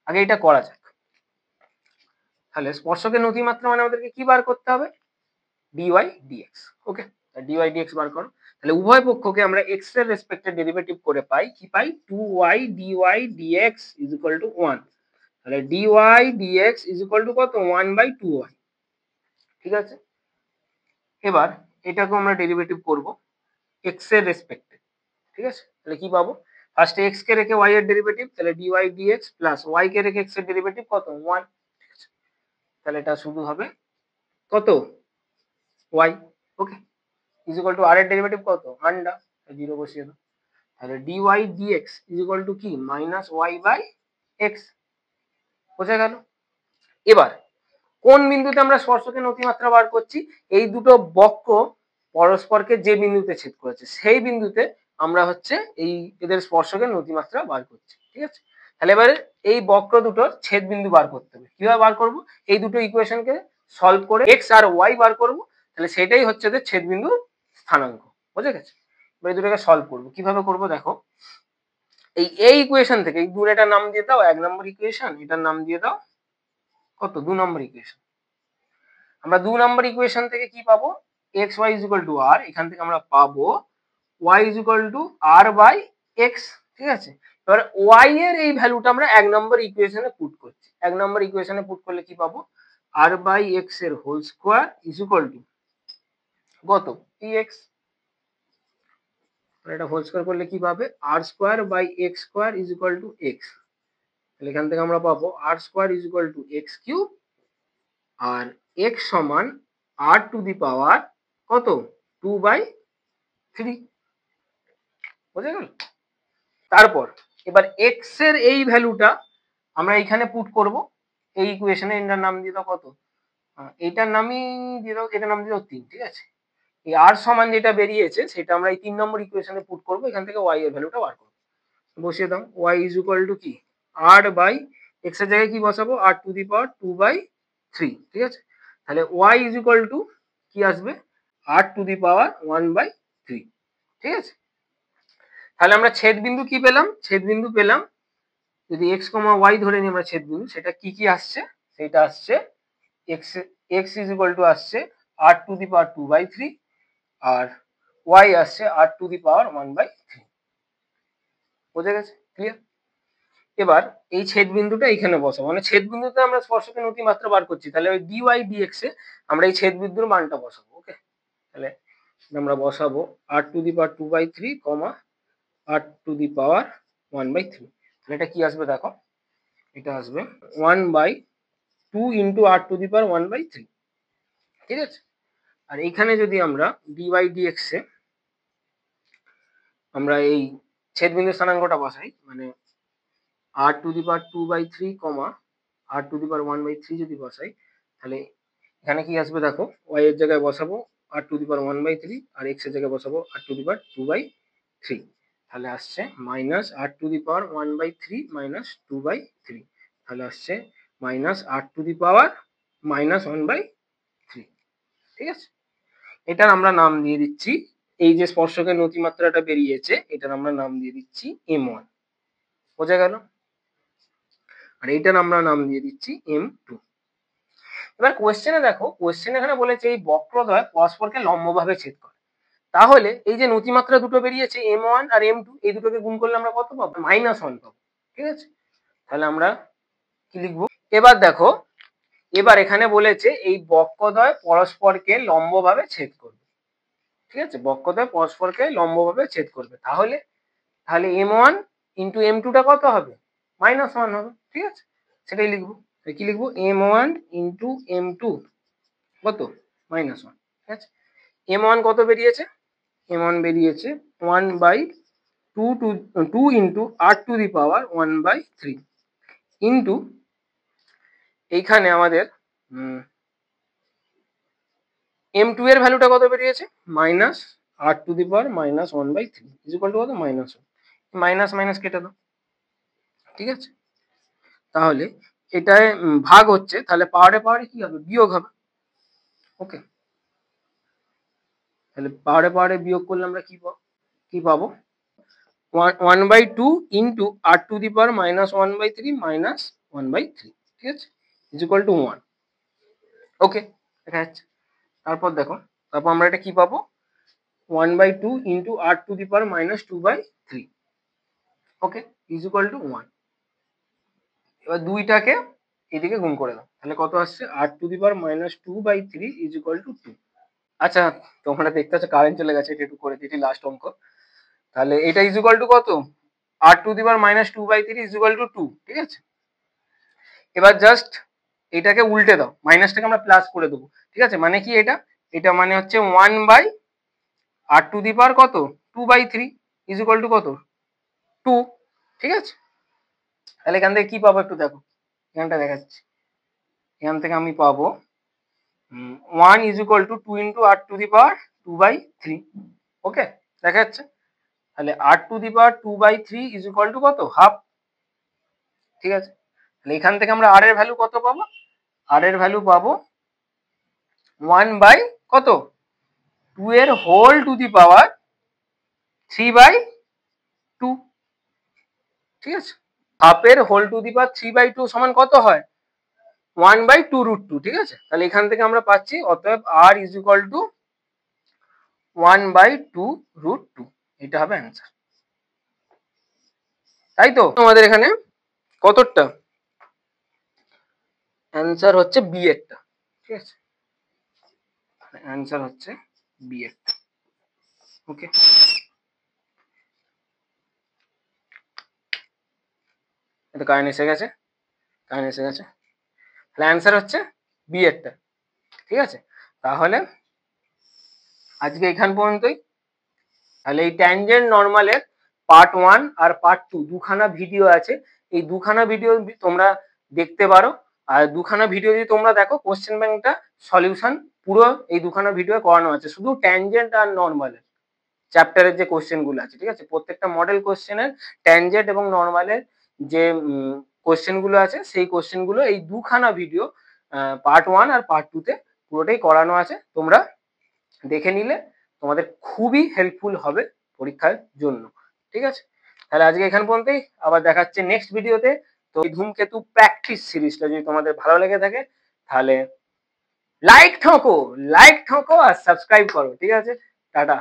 A: আগে এটা করা যাক। তাহলে স্পর্শকের নতিমাত্রা মানে আমাদেরকে কি বার করতে হবে, ডিওয়াই ডিএক্স। ওকে, ডিওয়াই ডিএক্স বার করো। তাহলে উভয় পক্ষকে আমরা এক্স এর রেসপেক্টে ডেরিভেটিভ করে পাই, কি পাই 2y dy dx is equal to 1, তাহলে dy dx is equal to কত 1/2y, ঠিক আছে। এবার এটাকে আমরা ডেরিভেটিভ করব এক্স এর রেসপেক্টে, ঠিক আছে। তাহলে কি পাবো, ফার্স্টে এক্স কে রেখে ওয়াই এর ডেরিভেটিভ, তাহলে dy dx প্লাস ওয়াই কে রেখে এক্স এর ডেরিভেটিভ কত 1, ঠিক আছে। তাহলে এটা শুধু হবে কত y, okay, is equal to r এর ডেরিভেটিভ কত আন্ডা, 0 বসিয়ে দাও, তাহলে dy dx is equal to কি মাইনাস ওয়াই বাই এক্স, বোঝা গেল। এবার কোন বিন্দুতে আমরা স্পর্শকের নতিমাত্রা বার করছি, এই দুটো বক্র পরস্পরকে যে বিন্দুতে ছেদ করেছে সেই বিন্দুতে আমরা হচ্ছে এই এদের স্পর্শকের নতিমাত্রা বার করছি, ঠিক আছে। তাহলে এবারে এই বক্র দুটোর ছেদ বিন্দু বার করতে হবে, কিভাবে বার করব, এই দুটো ইকুয়েশনকে সলভ করে এক্স আর ওয়াই বার করব, তাহলে সেটাই হচ্ছে যে ছেদ বিন্দুর স্থানাঙ্ক, বুঝে গেছে। এবার এই দুটোকে সলভ করব, কিভাবে করব দেখো, এই ইকুয়েশন থেকে এই দুটোটার নাম দিয়ে দাও 1 নম্বর ইকুয়েশন, এটার নাম দিয়ে দাও কত 2 নম্বর ইকুয়েশন। আমরা 2 নম্বর ইকুয়েশন থেকে কি পাবো, x y is equal to r, এখান থেকে আমরা পাবো y is equal to r by x, ঠিক আছে। এবার ওয়াই এর এই ভ্যালুটা আমরা 1 নম্বর ইকুয়েশনে পুট করছি, 1 নম্বর ইকুয়েশনে পুট করলে কি পাবো আর বাই এক্স এর whole square is equal to কত পি এক্স, এটা হোল স্কোয়ার করলে কি পাবে r square by x square is equal to x, তাহলে এখান থেকে আমরা পাবো r square is equal to x cube আর এক্স সমান আর টু দি পাওয়ার কত 2/3, বুঝে গেল। তারপর এবার এক্স এর এই ভ্যালুটা আমরা এখানে পুট করব, এই ইকুয়েশনে এটার নাম দিয়ে দাও কত, এইটার নামই দিয়ে দাও, এটার নাম দিয়ে দাও 3, ঠিক আছে। এই আর সমান যেটা বেরিয়েছে সেটা আমরা এই 3 নম্বর ইকুয়েশনে পুট করব, এখান থেকে ওয়াই এর ভ্যালুটা বার করব, বসিয়ে দাও ওয়াই ইজ ইকুয়াল টু কি আর বাই এক্স এর জায়গায় কি বসাবো আর টু দি পাওয়ার 2/3, ঠিক আছে। তাহলে ওয়াই ইজ ইকুয়াল টু কি আসবে আর টু দি পাওয়ার 1/3, ঠিক আছে। তাহলে আমরা ছেদ বিন্দু কি পেলাম, ছেদ বিন্দু পেলাম যদি এক্স কমা ওয়াই ধরে নিই আমরা ছেদ বিন্দু, সেটা কি কি আসছে, সেটা আসছে এক্স ইজ ইকুয়াল টু আসছে আর two the power 2/3 R Y আসছে আর টু দি পাওয়ার 1/3, বোঝা গেছে, ক্লিয়ার। এবার এই ছেদ বিন্দুটা এখানে বসাবো, মানে ছেদ বিন্দুতে আমরা স্পর্শকের নতিমাত্রা বার করছি, তাহলে ওই ডিওয়াই ডিএক্স এ আমরা এই ছেদ বিন্দুর মানটা বসাবো। ওকে, তাহলে আমরা বসাবো আর two the power 2/3 comma R two the পাওয়ার 1/3, তাহলে এটা কি আসবে দেখো, এটা আসবে 1/2 ইন্টু আর টু দি পাওয়ার 1/3, ঠিক আছে। আর এখানে যদি আমরা ডিওয়াই ডিএক্স এ আমরা এই ছেদবিন্দু স্থানাঙ্কটা বসাই, মানে r⁴ কমা r⁴ যদি বসাই, তাহলে এখানে কি আসবে দেখো, y এর জায়গায় বসাবো r⁴ আর x এর জায়গায় বসাবো r⁴, তাহলে আসছে মাইনাস r⁴ মাইনাস 2/3, তাহলে আসছে মাইনাস r⁻−1/3। ঠিক আছে, এটার আমরা নাম দিয়ে দিচ্ছি, এই যে স্পর্শকের নতিমাত্রাটা বেরিয়েছে এটার আমরা নাম দিয়ে দিচ্ছি m1, বোঝা গেল? আর এইটার আমরা নাম দিয়ে দিচ্ছি m2। এবার কোশ্চেনে দেখো, কোশ্চেন এখানে বলেছে এই বক্রদ্বয় পরস্পরকে লম্বভাবে ছেদ করে, তাহলে এই যে নতিমাত্রা দুটো বেরিয়েছে m1 আর m2, এই দুটোকে গুণ করলে আমরা কত পাবো? -1 পাবো। ঠিক আছে, তাহলে আমরা কি লিখবো? এবার দেখো, এবার এখানে বলেছে এই বক্রদ্বয় পরস্পরকে লম্বভাবে ছেদ করবে। ঠিক আছে, বক্রদ্বয় পরস্পরকে লম্বভাবে ছেদ করবে, তাহলে m1 ইন্টু m2 টা কত হবে? -1 হবে। ঠিক আছে, সেটাই লিখবো। কি লিখবো? m1 ইন্টু m2 কত? -1। ঠিক আছে, m1 কত বেরিয়েছে? m1 বেরিয়েছে 1/2 ইন্টু r⁴ ইন্টু এইখানে আমাদের m2 এর ভ্যালুটা কত বেরিয়েছে? -r⁻−1/3 ইকুয়াল টু কত? -1। মাইনাস মাইনাস কেটে দাও। ঠিক আছে, তাহলে এটায় ভাগ হচ্ছে, তাহলে পাওয়ারে পাওয়ারে কি হবে? বিয়োগ হবে। ওকে, তাহলে পাওয়ারে পাওয়ারে বিয়োগ করলে আমরা কি পাবো? 1/2 ইন্টু r⁻−1/3 মাইনাস 1/3। ঠিক আছে, ইকুয়াল টু 1। ওকে, দেখা যাচ্ছে। তারপর দেখো, তারপর আমরা এটা কি পাবো? 1/2 into r⁻−2/3। Okay, equal to 1। এবার দুইটাকে এদিকে গুণ করে দাও, তাহলে কত আসছে? r⁻−2/3 equal to 2। আচ্ছা, তোমরা দেখতে পাচ্ছ কারেন্ট চলে গেছে, এটা একটু করে দিচ্ছি লাস্ট অঙ্ক। তাহলে এটা ইকুয়াল টু কত? r⁻−2/3 equal to 2। ঠিক আছে, এবার জাস্ট এটাকে উল্টে দাও, মাইনাসটাকে আমরা প্লাস করে দেবো। ঠিক আছে, মানে কি এটা মানে হচ্ছে 1/r⁻, কত? 2/3 ইকুয়াল টু কত? 2। ঠিক আছে, তাহলে এখান থেকে কি পাবো একটু দেখো, এখানটা দেখাচ্ছি। এখান থেকে আমি পাবো 1 ইকুয়াল টু 2 ইন্টু r⁻²/3। ওকে, দেখা যাচ্ছে। তাহলে r⁻²/3 ইকুয়াল টু কত? হাফ। ঠিক আছে, তাহলে এখান থেকে আমরা r এর ভ্যালু কত পাবো? r এর ভ্যালু পাবো 1 কত? 2 এর হোল টু দি পাওয়ার 3/2। ঠিক আছে, হাফের হোল টু দি পাওয়ার 3/2 সমান কত হয়? 1/2√2। ঠিক আছে, তাহলে এখান থেকে আমরা পাচ্ছি, অতএব r ইকুয়াল টু 1/2√2। এটা হবে অ্যান্সার। তাই তো আমাদের এখানে কতটা অ্যান্সার হচ্ছে বি এরটা। ঠিক আছে, অ্যান্সার হচ্ছে বি এরটা। ওকে, এটা কারেন্ট এসে গেছে, তাহলে অ্যান্সার হচ্ছে বি এরটা। ঠিক আছে, তাহলে আজকে এখান পর্যন্তই। তাহলে এই ট্যানজেন্ট নরমালের পার্ট 1 আর পার্ট 2 দুখানা ভিডিও আছে, এই দুখানা ভিডিও তোমরা দেখতে পারো। আর দুখানা ভিডিও যদি তোমরা দেখো, কোশ্চেন ব্যাংকটা সলিউশন পুরো এই দুখানা ভিডিও করানো আছে, শুধু ট্যানজেন্ট আর নরমালের চ্যাপ্টারের যে কোশ্চেন গুলো আছে। ঠিক আছে, প্রত্যেকটা মডেল কোশ্চেনের ট্যানজেন্ট এবং নরমালের যে কোশ্চেন গুলো আছে, সেই কোশ্চেন গুলো এই দুখানা ভিডিও পার্ট 1 আর পার্ট 2 তে পুরোটাই করানো আছে। তোমরা দেখে নিলে তোমাদের খুবই হেল্পফুল হবে পরীক্ষার জন্য। ঠিক আছে, তাহলে আজকে এখান পর্যন্তই, আবার দেখাচ্ছে নেক্সট ভিডিওতে। তো এই ধূমকেতু প্র্যাকটিস সিরিজটা যদি তোমাদের ভালো লেগে থাকে, তাহলে লাইক ঠোকো আর সাবস্ক্রাইব করো। ঠিক আছে, টাটা।